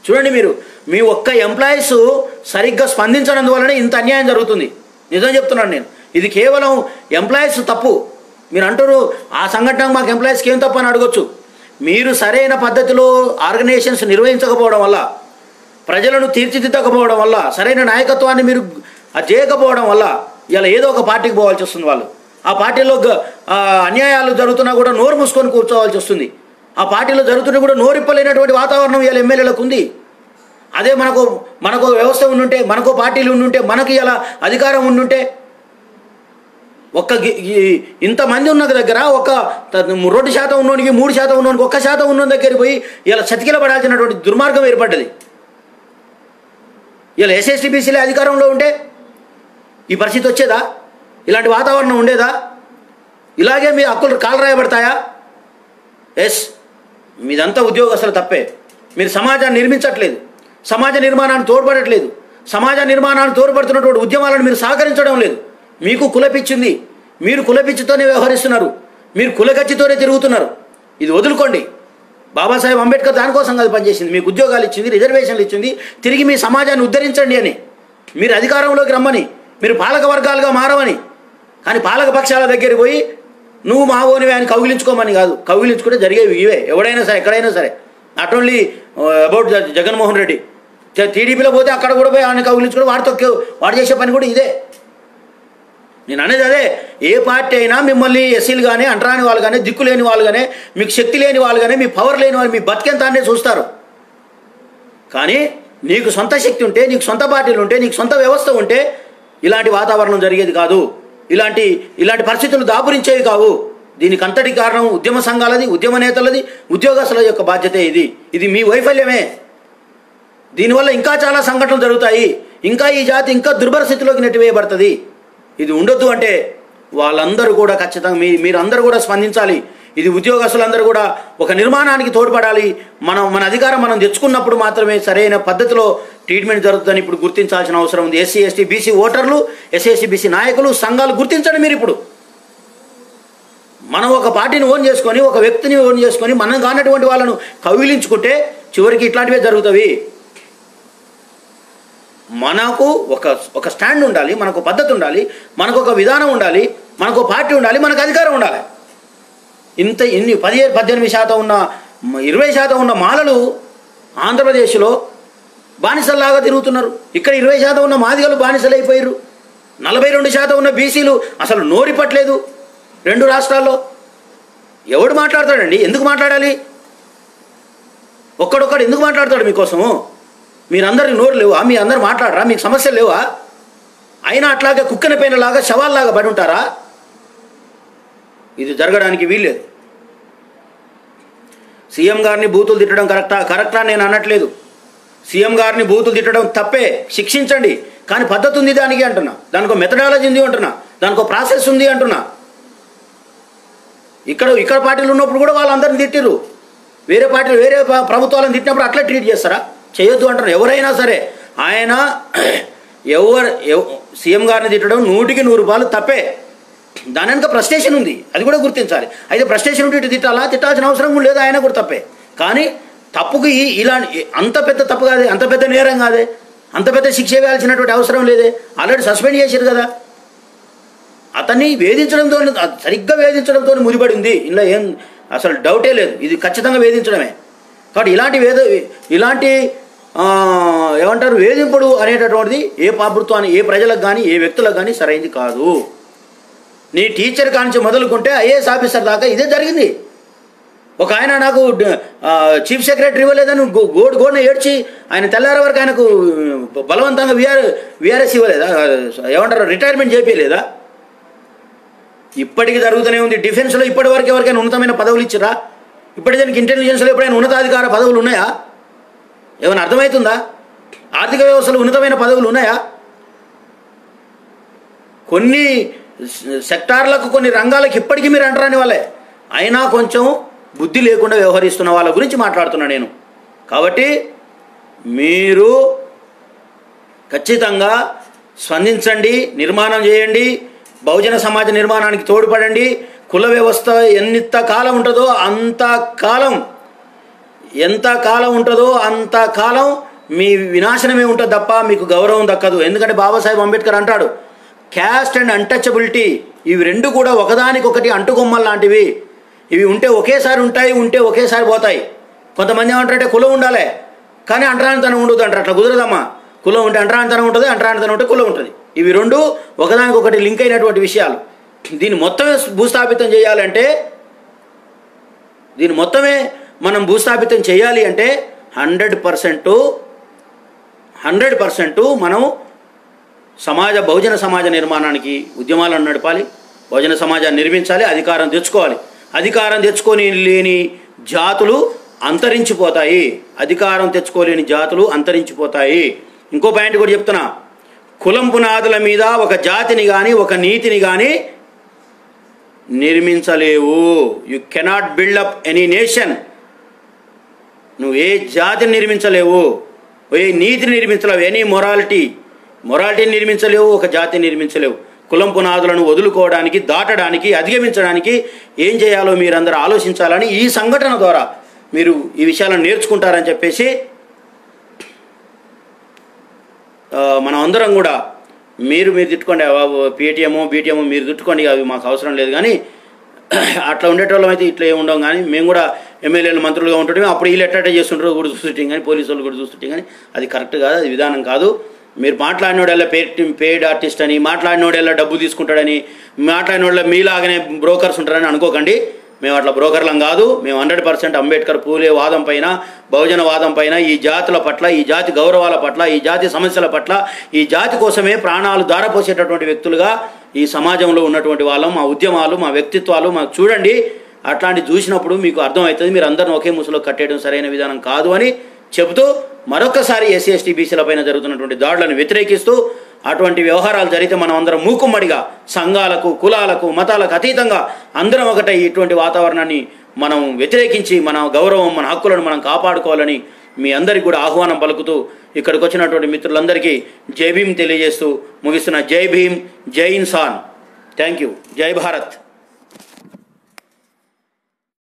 చూడండి, మీ ఒక్క ఎంప్లాయీస్ సరిగ్గా స్పందించనందువల్లనే ఇంత అన్యాయం జరుగుతుంది. నిజం చెప్తున్నాను నేను. ఇది కేవలం ఎంప్లాయీస్ తప్పు. మీరు అంటారు ఆ సంఘటన మాకు ఎంప్లాయీస్కి ఏం తప్పు అని అడగొచ్చు. మీరు సరైన పద్ధతిలో ఆర్గనైజేషన్స్ నిర్వహించకపోవడం వల్ల, ప్రజలను తీర్చిదిద్దకపోవడం వల్ల, సరైన నాయకత్వాన్ని మీరు చేయకపోవడం వల్ల ఇలా ఏదో ఒక పార్టీకి పోవాల్సి వస్తుంది. వాళ్ళు ఆ పార్టీలో అన్యాయాలు జరుగుతున్నా కూడా నోరు మూసుకొని కూర్చోవాల్సి వస్తుంది. ఆ పార్టీలో జరుగుతున్నా కూడా నోరిప్పలేనటువంటి వాతావరణం ఇలా ఎమ్మెల్యేలకు ఉంది. అదే మనకు వ్యవస్థ ఉండుంటే, మనకు పార్టీలు ఉండుంటే, మనకి ఇలా అధికారం ఉండుంటే, ఇంతమంది ఉన్న దగ్గర ఒక 2% ఉన్నోనికి, 3% ఉన్నోనికి, 1% ఉన్న దగ్గరికి పోయి ఇలా చతికిల పడాల్సినటువంటి దుర్మార్గం ఏర్పడ్డది. ఇలా ఎస్ఎస్టీ బీసీలే అధికారంలో ఉంటే ఈ పరిస్థితి వచ్చేదా? ఇలాంటి వాతావరణం ఉండేదా? ఇలాగే మీ హక్కులు కాలరాయబడతాయా? మీదంతా ఉద్యోగస్తుల తప్పే. మీరు సమాజాన్ని నిర్మించట్లేదు, సమాజ నిర్మాణాన్ని తోడ్పడట్లేదు, సమాజ నిర్మాణాన్ని తోడ్పడుతున్నటువంటి ఉద్యమాలను మీరు సహకరించడం లేదు. మీకు కులపిచ్చింది, మీరు కులపిచ్చితోనే వ్యవహరిస్తున్నారు, మీరు కులగచ్చితోనే తిరుగుతున్నారు. ఇది వదులుకోండి. బాబాసాహెబ్ అంబేద్కర్ దానికోసం కాదు పనిచేసింది. మీకు ఉద్యోగాలు ఇచ్చింది, రిజర్వేషన్లు ఇచ్చింది, తిరిగి మీ సమాజాన్ని ఉద్ధరించండి అని, మీరు అధికారంలోకి రమ్మని, మీరు పాలక వర్గాలుగా మారమని. కానీ పాలక పక్షాల దగ్గరికి పోయి నువ్వు మావోనివే అని కౌగిలించుకోమని కాదు. కౌగిలించుకుంటే జరిగేవి ఇవే, ఎవడైనా సరే, ఎక్కడైనా సరే. Not only about Jaganmohan Reddy. టీడీపీలో పోతే అక్కడ కూడా పోయి ఆయన కౌగిలించుకోవడం, వాడు చేసే పని కూడా ఇదే. నేను అనేది అదే. ఏ పార్టీ అయినా మిమ్మల్ని ఎస్సీలు కానీ, అంటరాని వాళ్ళు కానీ, దిక్కు లేని వాళ్ళు కానీ, మీకు శక్తి లేని వాళ్ళు కానీ, మీ పవర్ లేని వాళ్ళు, మీ బతికెంతానే చూస్తారు. కానీ నీకు సొంత శక్తి ఉంటే, నీకు సొంత పార్టీలు ఉంటే, నీకు సొంత వ్యవస్థ ఉంటే ఇలాంటి వాతావరణం జరిగేది కాదు. ఇలాంటి పరిస్థితులు దాపురించేవి కావు. దీనికి అంతటి కారణం ఉద్యమ సంఘాలది, ఉద్యమ నేతలది, ఉద్యోగస్తుల యొక్క బాధ్యతే. ఇది మీ వైఫల్యమే. దీనివల్ల ఇంకా చాలా సంఘటనలు జరుగుతాయి. ఇంకా ఈ జాతి ఇంకా దుర్భర స్థితిలోకి నెట్టివేయబడుతుంది. ఇది ఉండొద్దు అంటే వాళ్ళందరూ కూడా ఖచ్చితంగా మీరందరూ కూడా స్పందించాలి. ఇది ఉద్యోగస్తులందరూ కూడా ఒక నిర్మాణానికి తోడ్పడాలి. మన అధికారం మనం తెచ్చుకున్నప్పుడు మాత్రమే సరైన పద్ధతిలో ట్రీట్మెంట్ జరుగుతుందని ఇప్పుడు గుర్తించాల్సిన అవసరం ఉంది. ఎస్సీ ఎస్టీ బీసీ ఓటర్లు, ఎస్సీ ఎస్టీ బీసీ నాయకులు, సంఘాలు గుర్తించండి. మీరు ఇప్పుడు మనం ఒక పార్టీని ఓన్ చేసుకొని, ఒక వ్యక్తిని ఓన్ చేసుకొని, మనం కానటువంటి వాళ్ళను కౌగిలించుకుంటే చివరికి ఇట్లాంటివే జరుగుతాయి. మనకు ఒక స్టాండ్ ఉండాలి, మనకు పద్ధతి ఉండాలి, మనకు ఒక విధానం ఉండాలి, మనకు పార్టీ ఉండాలి, మనకు అధికారం ఉండాలి. ఇన్ని 17-18% ఉన్న 20% ఉన్న మాలలు ఆంధ్రప్రదేశ్లో బానిసల్లాగా తిరుగుతున్నారు. ఇక్కడ 20% ఉన్న మాదిగలు బానిసలు అయిపోయారు. 42% ఉన్న బీసీలు అసలు నోరిపట్లేదు 2 రాష్ట్రాల్లో. ఎవడు మాట్లాడతాడండి? ఎందుకు మాట్లాడాలి? ఒక్కడొక్కడు ఎందుకు మాట్లాడతాడు మీకోసము? మీరందరికి నోరు లేవా? మీ అందరు మాట్లాడరా? మీకు సమస్యలు లేవా? అయినా అట్లాగే కుక్కన పైనలాగా శవాల్లాగా పడి ఉంటారా? ఇది జరగడానికి వీల్లేదు. సీఎం గారిని బూతులు తిట్టడం కరెక్టా నేను అనట్లేదు. సీఎం గారిని బూతులు తిట్టడం తప్పే, శిక్షించండి. కానీ పద్ధతి ఉంది దానికి అంటున్నా, దానికి మెథడాలజీ ఉంది అంటున్నా, దానికి ప్రాసెస్ ఉంది అంటున్నా. ఇక్కడ పార్టీలు ఉన్నప్పుడు కూడా వాళ్ళందరినీ తిట్టిరు, వేరే పార్టీలు వేరే ప్రభుత్వాలను తిట్టినప్పుడు అట్లా ట్రీట్ చేస్తారా? చేయొద్దు అంటున్నా. ఎవరైనా సరే ఆయన సీఎం గారిని తిట్టడం 100% తప్పే. దాని వెనుక ఫ్రస్ట్రేషన్ ఉంది, అది కూడా గుర్తించాలి. అయితే ఫ్రస్ట్రేషన్ ఉంటే తిట్టాల్సిన అవసరం కూడా లేదు, ఆయన కూడా తప్పే. కానీ తప్పుకి ఇలాంటి అంత పెద్ద తప్పు కాదే, అంత పెద్ద నేరం కాదే, అంత పెద్ద శిక్ష వేయాల్సినటువంటి అవసరం లేదే. ఆల్రెడీ సస్పెండ్ చేశారు కదా. అతన్ని వేధించడంతో, సరిగ్గా వేధించడంతో ముడిపడి ఉంది, ఇలా ఏం అసలు డౌటే లేదు, ఇది ఖచ్చితంగా వేధించడమే. కాబట్టి ఇలాంటి ఏమంటారు వేధింపుడు అనేటటువంటిది ఏ ప్రభుత్వాన్ని, ఏ ప్రజలకు కానీ ఏ వ్యక్తులకు కానీ సరైనది కాదు. నీ టీచర్ కానించి మొదలుకుంటే ఐఏఎస్ ఆఫీసర్ దాకా ఇదే జరిగింది. ఒక ఆయన నాకు చీఫ్ సెక్రటరీ ఇవ్వలేదని గోడున ఏడ్చి ఆయన తెల్లారే వరకు ఆయనకు బలవంతంగా విఆర్ఎస్ ఇవ్వలేదా, ఏమంటారు రిటైర్మెంట్ చేయలేదా? ఇప్పటికీ జరుగుతూనే ఉంది. డిఫెన్స్లో ఇప్పటి వరకు ఎవరికైనా ఉన్నతమైన పదవులు ఇచ్చిరా? ఇప్పటి దానికి ఇంటెలిజెన్స్లో ఎప్పుడైనా ఉన్నతాధికార పదవులు ఉన్నాయా? ఏమైనా అర్థమవుతుందా? ఆర్థిక వ్యవస్థలో ఉన్నతమైన పదవులు ఉన్నాయా? కొన్ని సెక్టార్లకు, కొన్ని రంగాలకు ఇప్పటికీ మీరు అంటరాని వాళ్ళే, అయినా కొంచెం బుద్ధి లేకుండా వ్యవహరిస్తున్న వాళ్ళ గురించి మాట్లాడుతున్నా నేను. కాబట్టి మీరు ఖచ్చితంగా స్పందించండి, నిర్మాణం చేయండి, బహుజన సమాజ నిర్మాణానికి తోడ్పడండి. కుల వ్యవస్థ ఎంతకాలం ఉంటుందో అంతకాలం మీ వినాశనమే ఉంటుంది తప్ప మీకు గౌరవం దక్కదు. ఎందుకంటే బాబాసాహెబ్ అంబేద్కర్ అంటాడు, క్యాస్ట్ అండ్ అన్టచబిలిటీ ఇవి రెండు కూడా ఒకదానికొకటి అంటుకొమ్మలు లాంటివి. ఇవి ఉంటే ఒకేసారి ఉంటాయి, ఉంటే ఒకేసారి పోతాయి. కొంతమంది ఏమంటారంటే కులం ఉండాలి కానీ అంటరానితనం ఉండదు అంటారు. అట్లా కుదరదమ్మా. కులం ఉంటే అంటరానితనం ఉంటుంది, అంటరానితనం ఉంటే కులం ఉంటుంది. ఇవి రెండు ఒకదానికొకటి లింక్ అయినటువంటి విషయాలు. దీన్ని మొత్తమే భూస్థాపితం చేయాలంటే, మనం భూస్థాపితం చేయాలి అంటే 100% మనం బహుజన సమాజ నిర్మాణానికి ఉద్యమాలను నడపాలి, బహుజన సమాజాన్ని నిర్మించాలి, అధికారం తెచ్చుకోవాలి. అధికారం తెచ్చుకొని లేని జాతులు అంతరించిపోతాయి. ఇంకో పాయింట్ కూడా చెప్తున్నా, కులం పునాదుల మీద ఒక జాతిని కానీ ఒక నీతిని కానీ నిర్మించలేవు. You cannot build up any nation. నువ్వు ఏ జాతిని నిర్మించలేవు, ఏ నీతిని నిర్మించలేవు, ఎనీ మొరాలిటీని నిర్మించలేవు, ఒక జాతిని నిర్మించలేవు. కులం పునాదులను వదులుకోవడానికి, దాటడానికి, అధిగమించడానికి ఏం చేయాలో మీరందరూ ఆలోచించాలని ఈ సంఘటన ద్వారా మీరు ఈ విషయాలను నేర్చుకుంటారని చెప్పేసి మనం అందరం కూడా మీరు తిట్టుకోండి, పేటీఎం బీటీఎం మీరు తిట్టుకోండి, అవి మాకు అవసరం లేదు. కానీ అట్లా ఉండేటోళ్ళం అయితే ఇట్లా ఏమి ఉండవు. కానీ మేము కూడా ఎమ్మెల్యేలు మంత్రులుగా ఉంటుంటే అప్పుడు వీళ్ళు ఎట్లా చేస్తుంటారో కూడా చూస్తుంటాం, కానీ పోలీసు వాళ్ళు కూడా చూస్తుంటాం. కానీ అది కరెక్ట్ కాదు, అది విధానం కాదు. మీరు మాట్లాడినోడల్లా పెయిడ్ ఆర్టిస్ట్ అని, మాట్లాడినోడల్లా డబ్బు తీసుకుంటాడని, మాట్లాడినోళ్ళ మీలాగానే బ్రోకర్స్ ఉంటారని అనుకోకండి. మేము అట్లా బ్రోకర్లం కాదు. మేము 100% అంబేద్కర్, పూలే వాదం పైన, బహుజన వాదం పైన, ఈ జాతుల పట్ల, ఈ జాతి గౌరవాల పట్ల, ఈ జాతి సమస్యల పట్ల, ఈ జాతి కోసమే ప్రాణాలు ధారపోసేటటువంటి వ్యక్తులుగా ఈ సమాజంలో ఉన్నటువంటి వాళ్ళం. మా ఉద్యమాలు, మా వ్యక్తిత్వాలు మాకు చూడండి. అట్లాంటి చూసినప్పుడు మీకు అర్థమవుతుంది, మీరు అందరిని ఒకే ముసులో కట్టేయడం సరైన విధానం కాదు అని చెబుతూ మరొకసారి ఎస్సీ ఎస్టీ బీసీల పైన జరుగుతున్నటువంటి దాడులను వ్యతిరేకిస్తూ, అటువంటి వ్యవహారాలు జరిగితే మనం అందరం మూకుమ్మడిగా సంఘాలకు, కులాలకు, మతాలకు అతీతంగా అందరం ఒకటై ఇటువంటి వాతావరణాన్ని మనం వ్యతిరేకించి మన గౌరవం, మన హక్కులను మనం కాపాడుకోవాలని మీ అందరికీ కూడా ఆహ్వానం పలుకుతూ ఇక్కడికి వచ్చినటువంటి మిత్రులందరికీ జై భీమ్ తెలియజేస్తూ ముగిస్తున్న. జై భీమ్, జై ఇన్సాన్. Thank you. జై భారత్.